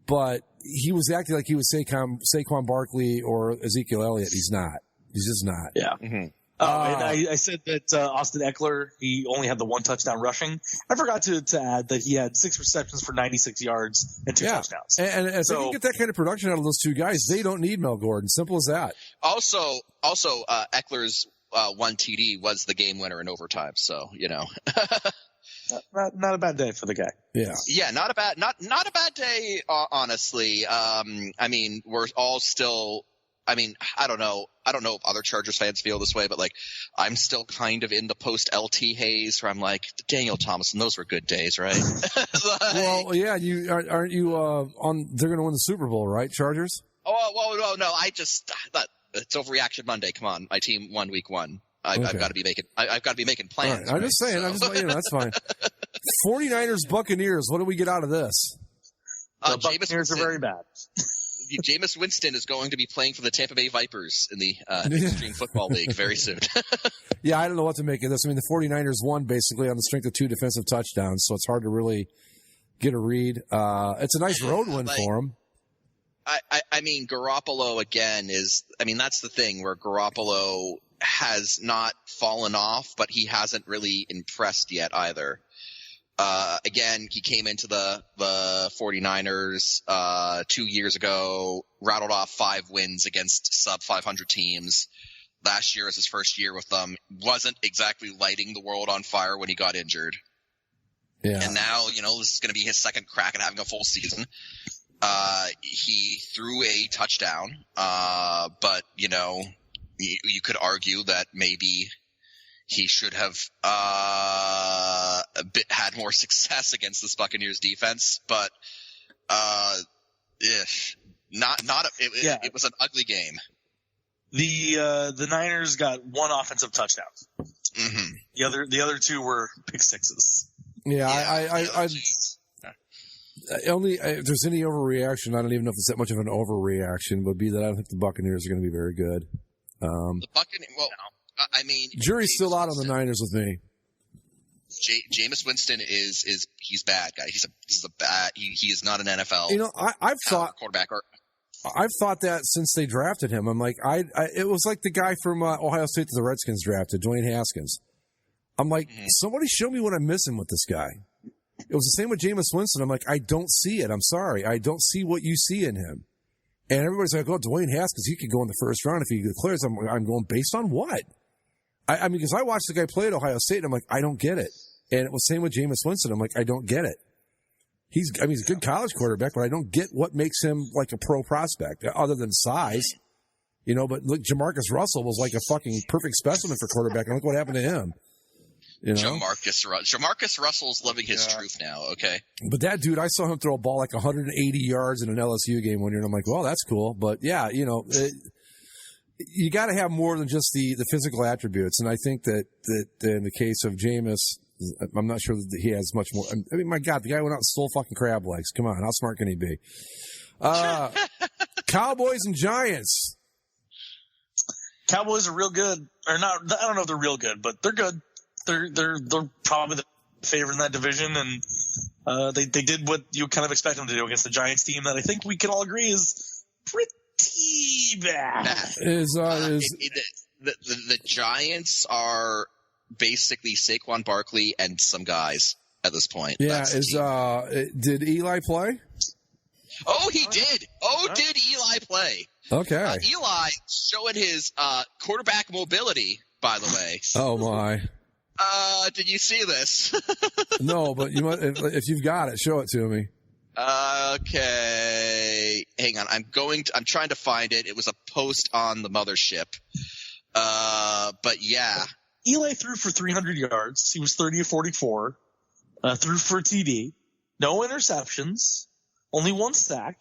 But he was acting like he was Saquon Barkley or Ezekiel Elliott. He's not. He's just not. Yeah. Mm-hmm. And I said that Austin Eckler, he only had the 1 touchdown rushing. I forgot to add that he had 6 receptions for 96 yards and 2 touchdowns. And if they can get that kind of production out of those two guys, they don't need Mel Gordon. Simple as that. Also, Eckler's 1 TD was the game winner in overtime. So, Not a bad day for the guy. Yeah, not a bad day, honestly. I mean, we're all still. I mean, I don't know if other Chargers fans feel this way, but like, I'm still kind of in the post LT haze where I'm like, Daniel Thomason, those were good days, right? Well, yeah, aren't you on? They're going to win the Super Bowl, right, Chargers? Oh, no, it's overreaction Monday. Come on, my team won week 1. I've got to be making plans. Right. I'm just saying. That's fine. 49ers, Buccaneers. What do we get out of this? The Buccaneers are very bad. Jameis Winston is going to be playing for the Tampa Bay Vipers in the Extreme Football League very soon. Yeah, I don't know what to make of this. I mean, the 49ers won basically on the strength of 2 defensive touchdowns, so it's hard to really get a read. It's a nice road win for them. I mean, Garoppolo again that's the thing where Garoppolo has not fallen off, but he hasn't really impressed yet either. Again, he came into the 49ers 2 years ago, rattled off 5 wins against sub 500 teams. Last year was his first year with them. Wasn't exactly lighting the world on fire when he got injured. Yeah. And now, this is going to be his second crack at having a full season. He threw a touchdown, but, you could argue that maybe he should have had more success against this Buccaneers defense, but it was an ugly game. The Niners got 1 offensive touchdown. Mm-hmm. The other 2 were pick sixes. Yeah, I only if there's any overreaction, I don't even know if it's that much of an overreaction, would be that I don't think the Buccaneers are going to be very good. The Buccaneers, jury's still out on the Niners with me. Jameis Winston he's bad guy. He is not an NFL. I've thought quarterback. I've thought that since they drafted him. I'm like, it was like the guy from Ohio State that the Redskins drafted, Dwayne Haskins. I'm like, somebody show me what I'm missing with this guy. It was the same with Jameis Winston. I'm like, I don't see it. I'm sorry. I don't see what you see in him. And everybody's like, oh, Dwayne Haskins, he could go in the first round if he declares. I'm going, based on what? I mean, because I watched the guy play at Ohio State, and I'm like, I don't get it. And it was the same with Jameis Winston. I'm like, I don't get it. He's a good college quarterback, but I don't get what makes him like a pro prospect other than size. But look, Jamarcus Russell was like a fucking perfect specimen for quarterback. And look what happened to him. Jamarcus Russell's living his truth now, okay? But that dude, I saw him throw a ball like 180 yards in an LSU game one year, and I'm like, well, that's cool. But, yeah, you got to have more than just the physical attributes. And I think that in the case of Jameis, I'm not sure that he has much more. I mean, my God, the guy went out and stole fucking crab legs. Come on, how smart can he be? Cowboys and Giants. Cowboys are real good. Or not, I don't know if they're real good, but they're good. They're probably the favorite in that division, and they did what you kind of expect them to do against the Giants team that I think we can all agree is pretty bad. The Giants are basically Saquon Barkley and some guys at this point. Yeah, did Eli play? Oh, he did. Did Eli play? Okay. Eli showing his quarterback mobility, by the way. Oh, my. Did you see this? No, but if you've got it, show it to me. Okay. Hang on. I'm trying to find it. It was a post on the mothership. But yeah. Eli threw for 300 yards. He was 30 of 44. Threw for a TD. No interceptions. Only one sack.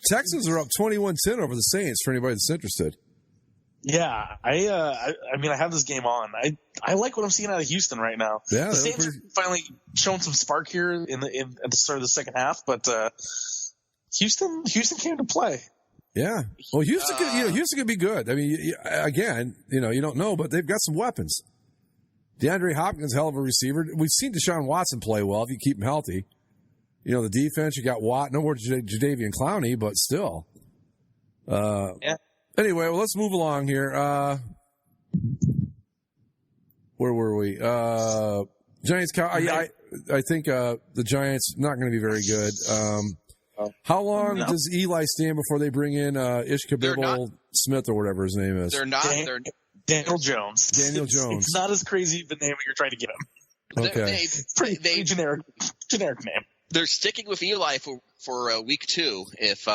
Texans are up 21-10 over the Saints for anybody that's interested. Yeah, I mean, I have this game on. I like what I'm seeing out of Houston right now. Yeah, the Saints are finally showing some spark here at the start of the second half, but Houston came to play. Yeah, well, Houston could be good. I mean, again, you don't know, but they've got some weapons. DeAndre Hopkins, hell of a receiver. We've seen Deshaun Watson play well if you keep him healthy. The defense, you got Watt, no more Jadeveon Clowney, but still. Yeah. Anyway, well, let's move along here. Where were we? Giants. I think the Giants not going to be very good. How long does Eli stand before they bring in Ishkabibble Smith or whatever his name is? They're not. Daniel Jones. Daniel Jones. It's not as crazy of a name that you're trying to give him. Okay. Pretty generic name. They're sticking with Eli for week 2 if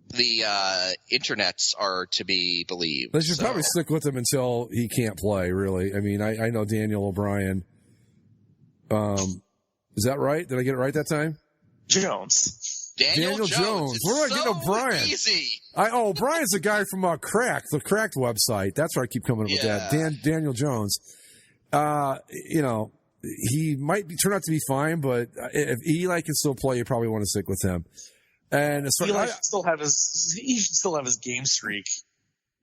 the internets are to be believed. They should probably stick with him until he can't play, really. I mean, I know Daniel O'Brien. Is that right? Did I get it right that time? Jones. Daniel Jones. Where do I get O'Brien? Easy. O'Brien's the guy from the Cracked website. That's where I keep coming up with that. Daniel Jones. He might turn out to be fine, but if Eli can still play, you probably want to stick with him. And Eli should still have his game streak.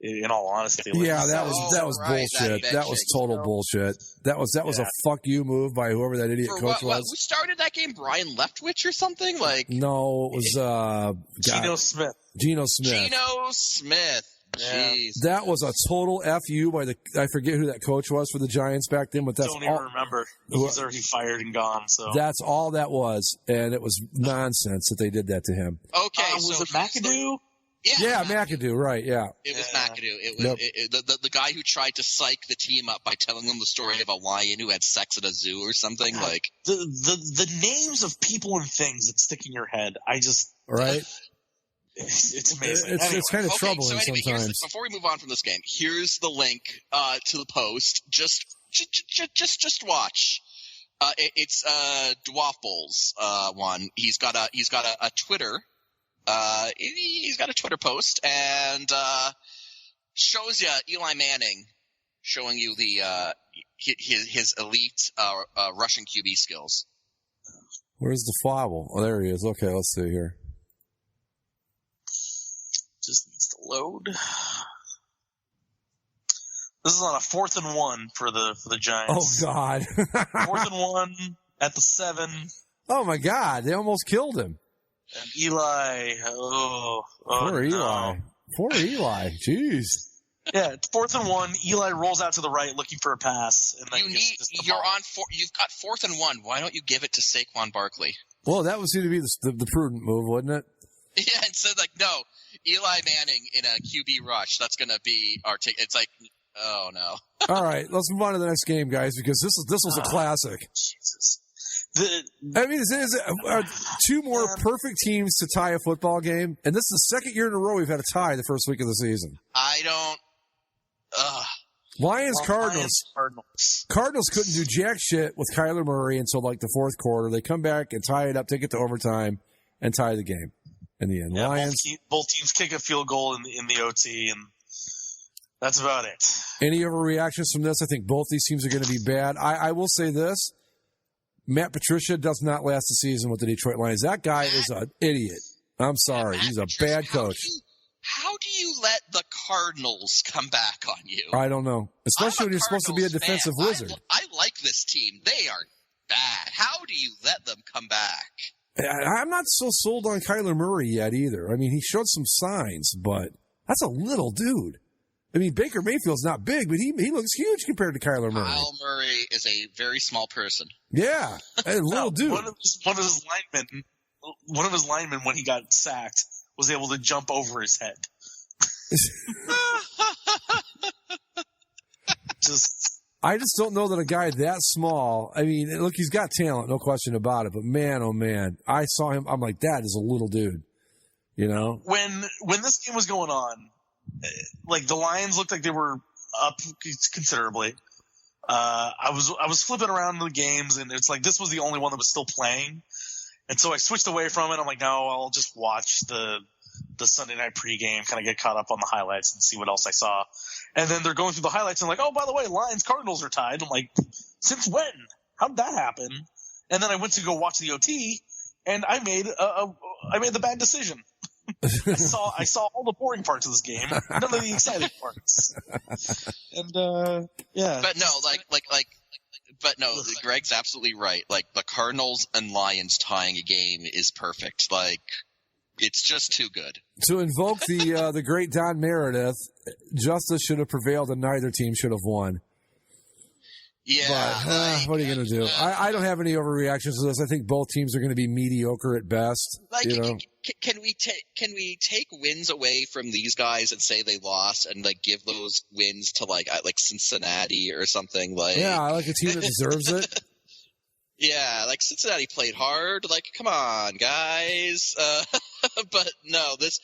In all honesty, yeah, that was bullshit. That was total bullshit. That was a fuck you move by whoever that idiot coach was. Who started that game? Brian Leftwich or something? No, it was Geno Smith. Geno Smith. Jeez. That was a total FU by I forget who that coach was for the Giants back then, but that's don't even remember. He was already fired and gone. So that's all that was, and it was nonsense that they did that to him. Okay, was it McAdoo? Yeah, McAdoo, right? Yeah, it was McAdoo. It was the guy who tried to psych the team up by telling them the story of a lion who had sex at a zoo or something. Like the names of people and things that stick in your head. Right. It's amazing. It's kind of troubling sometimes. Before we move on from this game, here's the link to the post. Just watch. It's Dwaffles one. He's got a Twitter. He's got a Twitter post and shows you Eli Manning showing you the his elite Russian QB skills. Where's the fobble? Oh, there he is. Okay, let's see here. Just needs to load. This is on a 4th and 1 for the Giants. Oh God! 4th and 1 at the 7. Oh my God! They almost killed him. And Eli. Poor Eli. Poor Eli. Jeez. Yeah, it's 4th and 1. Eli rolls out to the right looking for a pass. And you've got 4th and 1. Why don't you give it to Saquon Barkley? Well, that would seem to be the prudent move, wouldn't it? Yeah, it said no. Eli Manning in a QB rush. That's going to be our take. It's like, oh no. All right, let's move on to the next game, guys, because this was a classic. Jesus. Two more perfect teams to tie a football game, and this is the second year in a row we've had a tie the first week of the season. Cardinals. Cardinals couldn't do jack shit with Kyler Murray until the fourth quarter. They come back and tie it up, take it to overtime, and tie the game in the end. Yeah, Lions. Both teams kick a field goal in the OT, and that's about it. Any overreactions from this? I think both these teams are going to be bad. I will say this. Matt Patricia does not last the season with the Detroit Lions. That guy is an idiot. I'm sorry. He's a bad coach. How do you let the Cardinals come back on you? I don't know. Especially when you're supposed to be a defensive wizard. I like this team. They are bad. How do you let them come back? I'm not so sold on Kyler Murray yet either. I mean, he showed some signs, but that's a little dude. I mean, Baker Mayfield's not big, but he looks huge compared to Kyler Murray. Kyle Murray is a very small person. Yeah, a little dude. One of his linemen, when he got sacked, was able to jump over his head. I just don't know that a guy that small. I mean, look, he's got talent, no question about it. But man, oh man, I saw him. I'm like, that is a little dude. You know, when this game was going on, like the Lions looked like they were up considerably. I was flipping around the games, and it's like this was the only one that was still playing, and so I switched away from it. I'm like, no, I'll just watch the Sunday night pregame, kind of get caught up on the highlights and see what else I saw. And then they're going through the highlights and like, oh, by the way, Lions Cardinals are tied. I'm like, since when? How did that happen? And then I went to go watch the OT, and I made the bad decision. I saw all the boring parts of this game, none of the exciting parts. And yeah, but no, Greg's absolutely right. Like the Cardinals and Lions tying a game is perfect. Like it's just too good. To invoke the great Don Meredith, justice should have prevailed and neither team should have won. Yeah, but what are you going to do? I don't have any overreactions to this. I think both teams are going to be mediocre at best. Like, can we take wins away from these guys and say they lost, and like give those wins to like Cincinnati or something? Like, yeah, I like a team that deserves it. Yeah, like Cincinnati played hard. Like, come on, guys. But no, this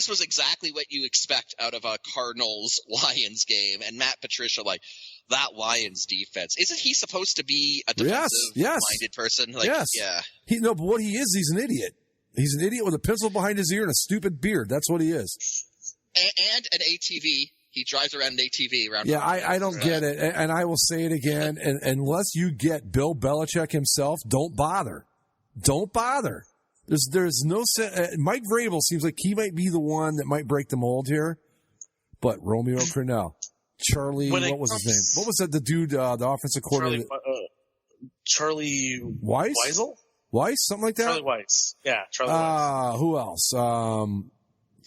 was exactly what you expect out of a Cardinals-Lions game. And Matt Patricia, like, that Lions defense. Isn't he supposed to be a defensive-minded person? Like, yes. Yeah. But what he is, he's an idiot. He's an idiot with a pencil behind his ear and a stupid beard. That's what he is. And an ATV. He drives around an ATV. Yeah, I don't get it. And I will say it again. And unless you get Bill Belichick himself, don't bother. Don't bother. There's no Mike Vrabel seems like he might be the one that might break the mold here, but Romeo Crennel, Charlie, what was his name? What was that? The dude, the offensive coordinator, Charlie Weiss, Weiss, something like that. Charlie Weiss, yeah, Charlie Weiss. Who else?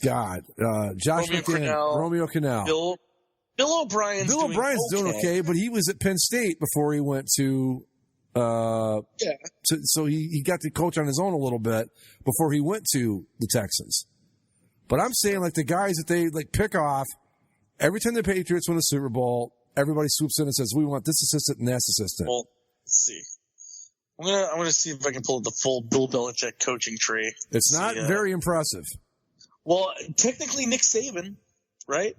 Josh McDaniel, Romeo Crennel, Bill O'Brien's doing okay, but he was at Penn State before he went to. So he got to coach on his own a little bit before he went to the Texans. But I'm saying, like, the guys that they like pick off every time the Patriots win a Super Bowl, everybody swoops in and says, "We want this assistant and that assistant." Well, let's see. I'm gonna see if I can pull up the full Bill Belichick coaching tree. It's not very impressive. Well, technically Nick Saban, right?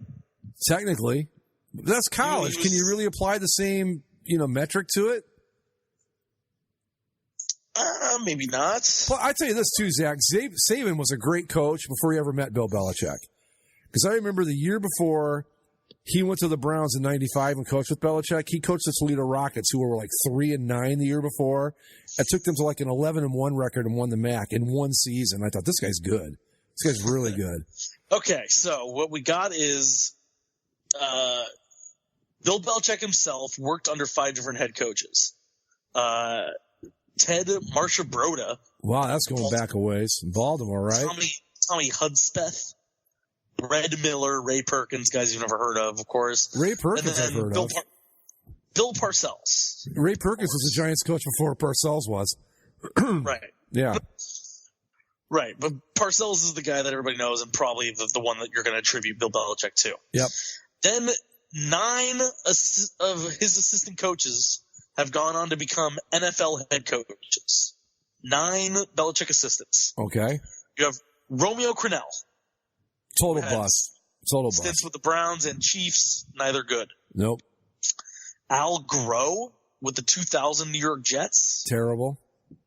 Technically, that's college. Can you really apply the same metric to it? Maybe not. Well, I tell you this too, Zach. Saban was a great coach before he ever met Bill Belichick. Because I remember the year before he went to the Browns in '95 and coached with Belichick, he coached the Toledo Rockets, who were like 3-9 the year before. It took them to like an 11-1 record and won the MAC in one season. I thought, this guy's good. This guy's really good. Okay, so what we got is Bill Belichick himself worked under 5 different head coaches. Ted Marchibroda. Wow, that's going back a ways. Baltimore, right? Tommy Hudspeth, Red Miller, Ray Perkins, guys you've never heard of course. Ray Perkins I've heard of. Bill Parcells. Ray Perkins was the Giants coach before Parcells was. Right. Yeah. Right, but Parcells is the guy that everybody knows and probably the one that you're going to attribute Bill Belichick to. Yep. Then 9 of his assistant coaches have gone on to become NFL head coaches. 9 Belichick assistants. Okay. You have Romeo Crennel. Total bust. Stints with the Browns and Chiefs, neither good. Nope. Al Groh with the 2000 New York Jets. Terrible.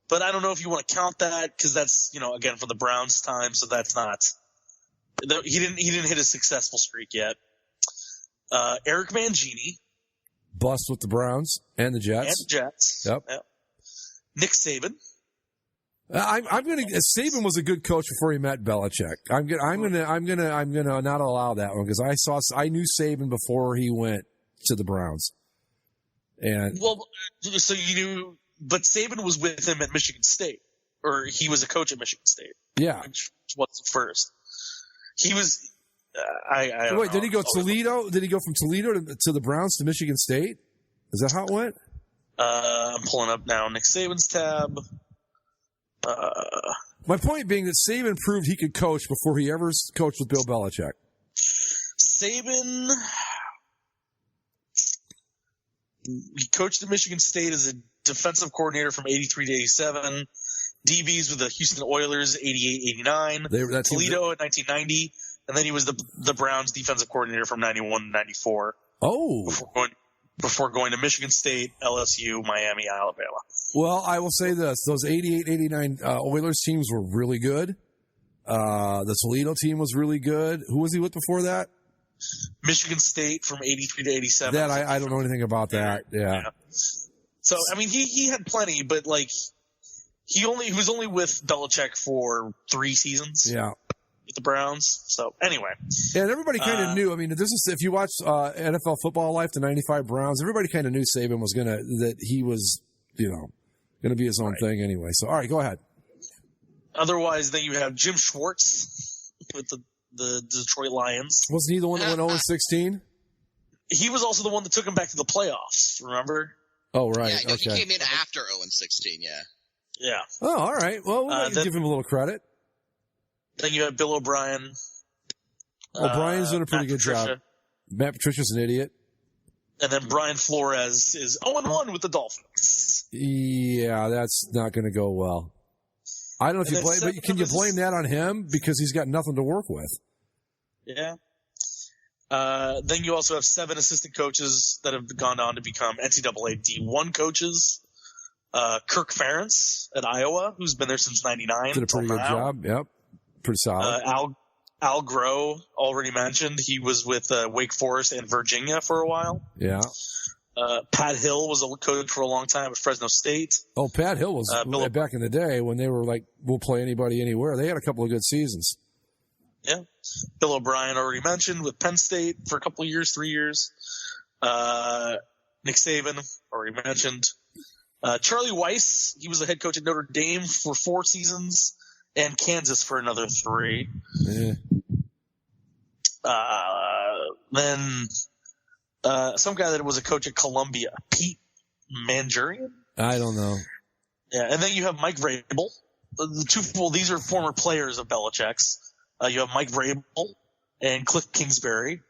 But I don't know if you want to count that because that's, again, for the Browns time, so that's not – he didn't hit a successful streak yet. Eric Mangini. Bust with the Browns and the Jets. Yep. Nick Saban. Saban was a good coach before he met Belichick. I'm gonna not allow that one because I knew Saban before he went to the Browns. And so you knew, but Saban was with him at Michigan State, or he was a coach at Michigan State. Yeah, which was first. He was. Wait, did he go Toledo? Did he go from Toledo to the Browns to Michigan State? Is that how it went? I'm pulling up now Nick Saban's tab. My point being that Saban proved he could coach before he ever coached with Bill Belichick. Saban, he coached at Michigan State as a defensive coordinator from 83 to 87. DBs with the Houston Oilers, 88-89. Toledo at 1990. And then he was the Browns defensive coordinator from 91 to 94. Oh. Before going to Michigan State, LSU, Miami, Alabama. Well, I will say this. Those 88-89 Oilers teams were really good. The Toledo team was really good. Who was he with before that? Michigan State from 83 to 87. That I don't know anything about that. Yeah. So, I mean, he had plenty, but, like, he was only with Belichick for 3 seasons. Yeah. With the Browns. So, anyway. And everybody kind of knew. I mean, if you watch NFL Football Life, the 95 Browns, everybody kind of knew Saban was that he was, going to be his own thing anyway. So, all right, go ahead. Otherwise, then you have Jim Schwartz with the Detroit Lions. Wasn't he the one that went 0-16? He was also the one that took him back to the playoffs, remember? Oh, right. Yeah, okay. He came in after 0-16, yeah. Yeah. Oh, all right. Well, we'll give him a little credit. Then you have Bill O'Brien. O'Brien's doing a pretty good job. Matt Patricia's an idiot. And then Brian Flores is 0-1 with the Dolphins. Yeah, that's not going to go well. I don't know if you blame, but can you blame that on him because he's got nothing to work with? Yeah. Then you also have 7 assistant coaches that have gone on to become NCAA D1 coaches. Kirk Ferentz at Iowa, who's been there since '99. Did a pretty good job. Yep. Pretty solid. Al Groh, already mentioned. He was with Wake Forest and Virginia for a while. Yeah. Pat Hill was a coach for a long time at Fresno State. Oh, Pat Hill was back in the day when they were like, we'll play anybody anywhere. They had a couple of good seasons. Yeah. Bill O'Brien, already mentioned, with Penn State for a couple of years, 3 years. Nick Saban, already mentioned. Charlie Weiss, he was the head coach at Notre Dame for 4 seasons. And Kansas for another 3. Yeah. Then some guy that was a coach at Columbia, Pete Manjurian. I don't know. Yeah, and then you have Mike Vrabel. These are former players of Belichick's. You have Mike Vrabel and Cliff Kingsbury.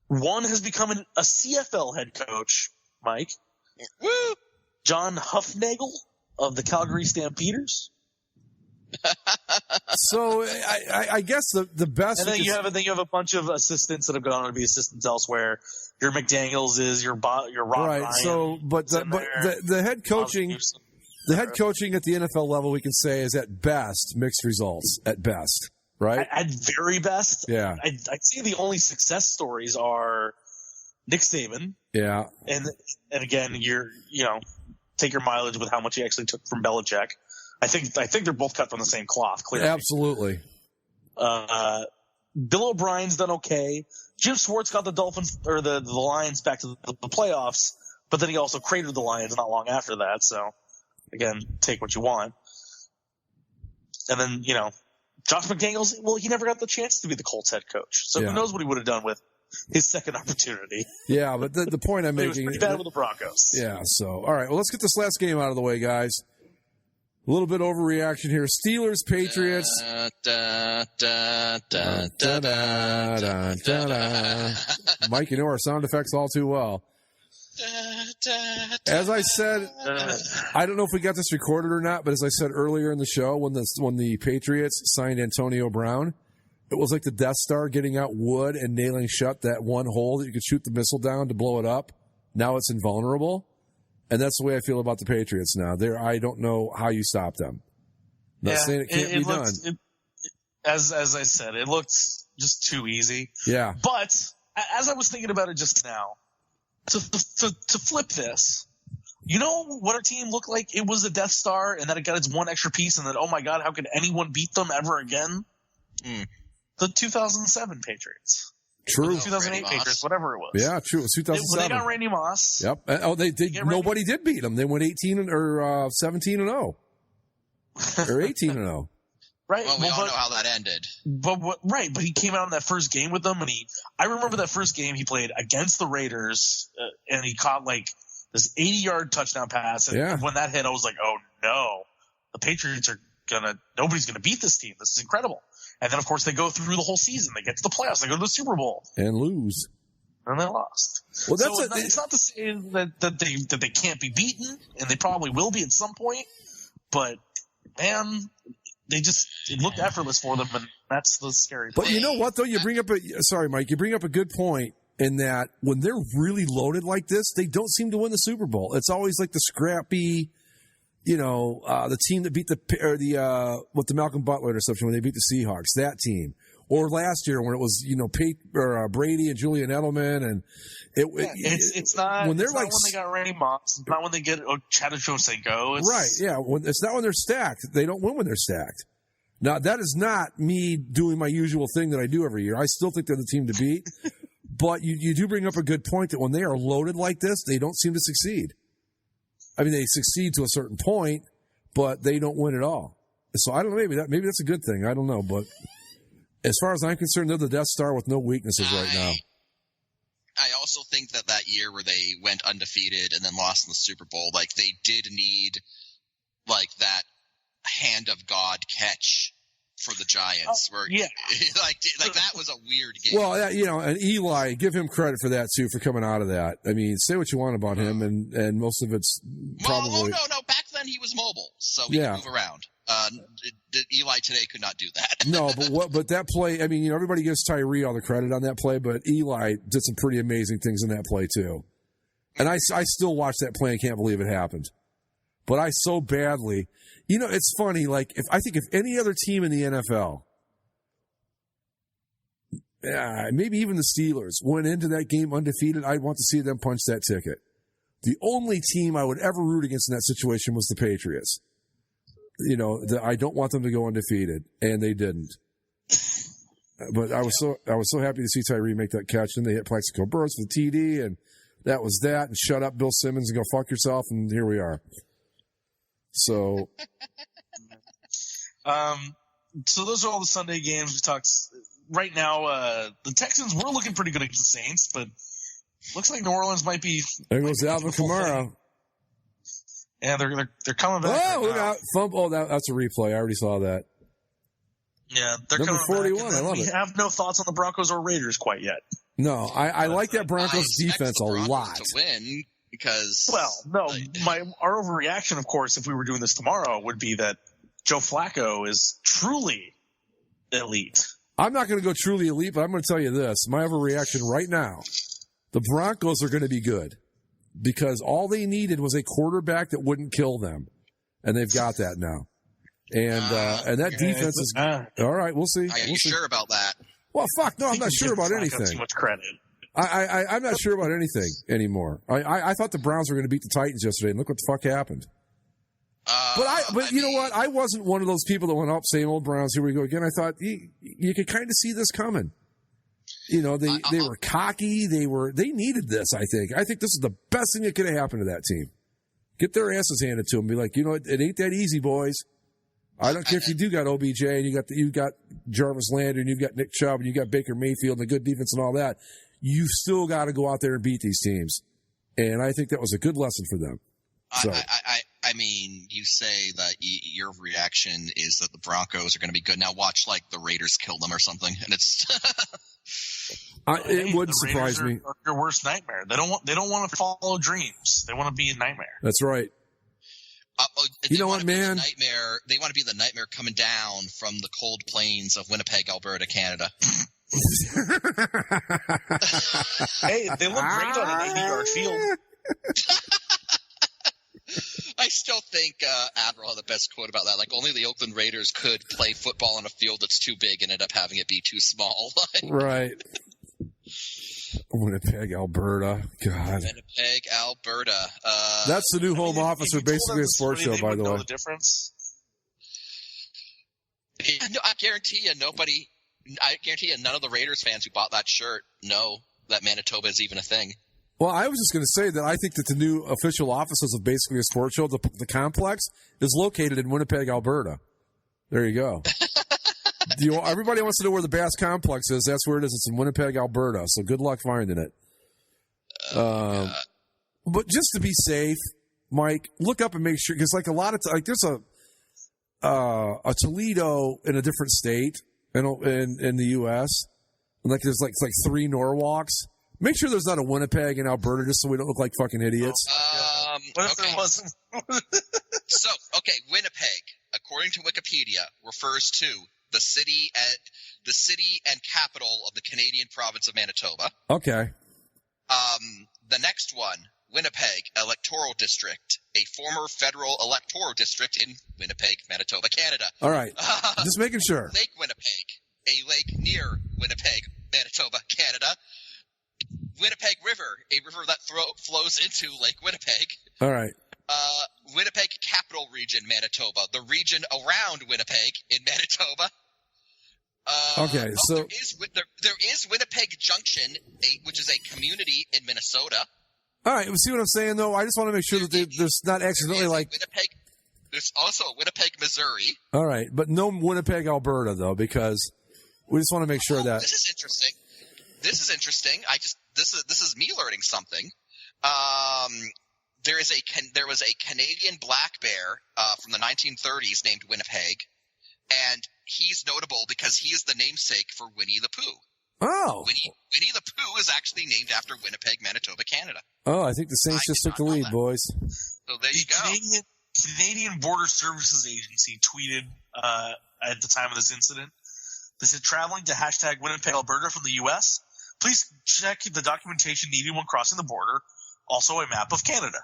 One has become a CFL head coach, Mike. Woo! John Huffnagel of the Calgary Stampeders. So I guess the best. And then you have a bunch of assistants that have gone on to be assistants elsewhere. Your McDaniels is your Rob right. Ryan. So, the head coaching, at the NFL level, we can say is at best mixed results. At best, right? At very best, yeah. I'd say the only success stories are Nick Saban. Yeah. And again, take your mileage with how much he actually took from Belichick. I think they're both cut from the same cloth, clearly. Absolutely. Bill O'Brien's done okay. Jim Schwartz got the Dolphins or the Lions back to the playoffs, but then he also cratered the Lions not long after that. So, again, take what you want. And then, Josh McDaniels, well, he never got the chance to be the Colts head coach. So who knows what he would have done with his second opportunity. Yeah, but the point I'm making. He was pretty bad with the Broncos. Yeah, so, all right. Well, let's get this last game out of the way, guys. A little bit overreaction here. Steelers, Patriots. Mike, you know our sound effects all too well. As I said, I don't know if we got this recorded or not, but as I said earlier in the show, when the Patriots signed Antonio Brown, it was like the Death Star getting out wood and nailing shut that one hole that you could shoot the missile down to blow it up. Now it's invulnerable. And that's the way I feel about the Patriots now. I don't know how you stop them. Not saying it can't be done. As I said, it looked just too easy. Yeah. But as I was thinking about it just now, to flip this, you know what our team looked like? It was a Death Star, and then it got its one extra piece, and then, oh my God, how could anyone beat them ever again? The 2007 Patriots. True. 2008 Patriots, whatever it was. Yeah, true. It was 2007. They got Randy Moss. Yep. Oh, they did. Nobody did beat them. They went 17-0 or 18-0. Right. Well, we all know how that ended. But he came out in that first game with them, and I remember that first game he played against the Raiders, and he caught like this 80-yard touchdown pass. And when that hit, I was like, oh no, the Patriots nobody's gonna beat this team. This is incredible. And then of course they go through the whole season. They get to the playoffs. They go to the Super Bowl and lose. And they lost. Well, it's not to say that they can't be beaten, and they probably will be at some point. But man, it looked effortless for them, and that's the scary part. But you know what, though? You bring up Mike, you bring up a good point in that when they're really loaded like this, they don't seem to win the Super Bowl. It's always like the scrappy, the team that beat with the Malcolm Butler interception when they beat the Seahawks, that team. Or last year when it was, Brady and Julian Edelman, and it's not when they got Randy Moss, it's not when they get Chad Ochocinco. Right? Yeah, it's not when they're stacked. They don't win when they're stacked. Now that is not me doing my usual thing that I do every year. I still think they're the team to beat, but you do bring up a good point that when they are loaded like this, they don't seem to succeed. I mean, they succeed to a certain point, but they don't win at all. So I don't know. Maybe that's a good thing. I don't know, but. As far as I'm concerned, they're the Death Star with no weaknesses right now. I also think that year where they went undefeated and then lost in the Super Bowl, like they did need like that hand of God catch for the Giants. Like that was a weird game. Well, and Eli, give him credit for that too, for coming out of that. I mean, say what you want about him, and most of it's probably. Well, no. Back then he was mobile, so he could move around. Eli today could not do that. No, but that play, I mean, everybody gives Tyree all the credit on that play, but Eli did some pretty amazing things in that play too. And I still watch that play and can't believe it happened. But I so badly, it's funny, like I think if any other team in the NFL, maybe even the Steelers, went into that game undefeated, I'd want to see them punch that ticket. The only team I would ever root against in that situation was the Patriots. I don't want them to go undefeated, and they didn't. But I was so happy to see Tyree make that catch. And they hit Plaxico Burress for the TD, and that was that. And shut up, Bill Simmons, and go fuck yourself. And here we are. So, so those are all the Sunday games we talked. Right now, the Texans were looking pretty good against the Saints, but looks like New Orleans might be. There goes Alvin Kamara. Yeah, they're coming back. Oh, look out! Fumble. That's a replay. I already saw that. Yeah, they're number coming 41. back. I love we it. have no thoughts on the Broncos or Raiders quite yet. No, I like that Broncos defense a lot. To win because our overreaction, of course, if we were doing this tomorrow, would be that Joe Flacco is truly elite. I'm not going to go truly elite, but I'm going to tell you this: my overreaction right now, the Broncos are going to be good. Because all they needed was a quarterback that wouldn't kill them. And they've got that now. And that defense is all right, we'll see. Are you sure about that? Well, fuck, no, I'm not sure about anything. Too much credit. I'm not sure about anything anymore. I thought the Browns were going to beat the Titans yesterday, and look what the fuck happened. But you know what? I wasn't one of those people that went up, same old Browns, here we go again. I thought you could kind of see this coming. They were cocky. They needed this, I think. I think this is the best thing that could have happened to that team. Get their asses handed to them. Be like, it ain't that easy, boys. I don't care if you do got OBJ and you got Jarvis Landry and you've got Nick Chubb and you got Baker Mayfield and a good defense and all that. You've still got to go out there and beat these teams. And I think that was a good lesson for them. So. I mean, you say that your reaction is that the Broncos are going to be good. Now watch like the Raiders kill them or something, and it's. It wouldn't surprise me. Are your worst nightmare. They don't want to follow dreams. They want to be a nightmare. That's right. You know what, man? They want to be the nightmare coming down from the cold plains of Winnipeg, Alberta, Canada. Hey, they look great on an 80-yard field. I still think Admiral had the best quote about that. Like, only the Oakland Raiders could play football on a field that's too big and end up having it be too small. Right. Winnipeg, Alberta. God. Winnipeg, Alberta. That's the new home office for basically a sports show, by the way. The difference? Yeah, no, I guarantee you none of the Raiders fans who bought that shirt know that Manitoba is even a thing. Well, I was just going to say that I think that the new official offices of basically a sports show, the complex, is located in Winnipeg, Alberta. There you go. Everybody wants to know where the Bass Complex is. That's where it is. It's in Winnipeg, Alberta. So good luck finding it. But just to be safe, Mike, look up and make sure, because like a lot of there's a Toledo in a different state in the U.S. And like there's like 3 Norwalks. Make sure there's not a Winnipeg in Alberta, just so we don't look like fucking idiots. What if there wasn't? So, Winnipeg, according to Wikipedia, refers to the city and capital of the Canadian province of Manitoba. Okay. The next one, Winnipeg Electoral District, a former federal electoral district in Winnipeg, Manitoba, Canada. All right. Just making sure. Lake Winnipeg, a lake near Winnipeg, Manitoba, Canada. Winnipeg River, a river that flows into Lake Winnipeg. All right. Winnipeg Capital Region, Manitoba, the region around Winnipeg in Manitoba. Okay, so there is Winnipeg Junction, which is a community in Minnesota. All right, see what I'm saying though? I just want to make sure that there's not accidentally like Winnipeg. There's also Winnipeg, Missouri. All right, but no Winnipeg, Alberta though, because we just want to make sure that this is interesting. This is me learning something. There was a Canadian black bear from the 1930s named Winnipeg, and he's notable because he is the namesake for Winnie the Pooh. Oh, Winnie the Pooh is actually named after Winnipeg, Manitoba, Canada. Oh, I think the Saints just took the lead, boys. So there you go. Canadian Border Services Agency tweeted at the time of this incident. They said, traveling to # Winnipeg, Alberta from the U.S., please check the documentation needed when crossing the border. Also a map of Canada.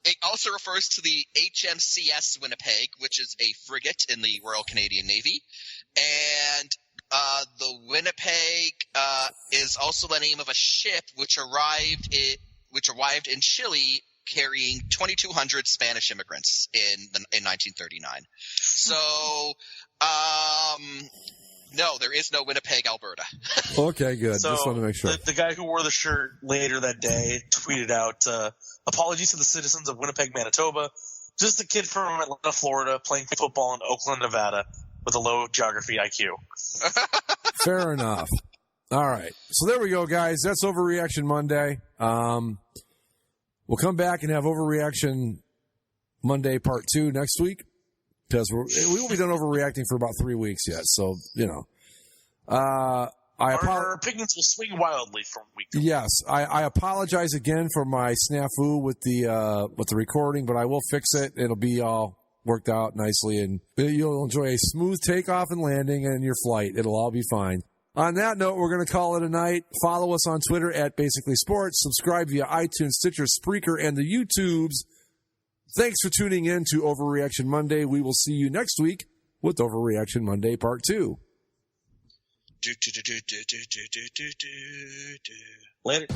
It also refers to the HMCS Winnipeg, which is a frigate in the Royal Canadian Navy. And the Winnipeg is also the name of a ship which arrived in Chile carrying 2,200 Spanish immigrants in 1939. So, no, there is no Winnipeg, Alberta. Okay, good. So just want to make sure. The guy who wore the shirt later that day tweeted out, apologies to the citizens of Winnipeg, Manitoba. Just a kid from Atlanta, Florida, playing football in Oakland, Nevada, with a low geography IQ. Fair enough. All right. So there we go, guys. That's Overreaction Monday. We'll come back and have Overreaction Monday Part 2 next week, because we won't be done overreacting for about 3 weeks yet. So, you know. Our opinions will swing wildly from week to week. Yes. I apologize again for my snafu with the recording, but I will fix it. It'll be all worked out nicely, and you'll enjoy a smooth takeoff and landing and your flight. It'll all be fine. On that note, we're going to call it a night. Follow us on Twitter at Basically Sports. Subscribe via iTunes, Stitcher, Spreaker, and the YouTubes. Thanks for tuning in to Overreaction Monday. We will see you next week with Overreaction Monday Part 2. Later.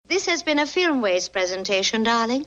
This has been a Filmways presentation, darling.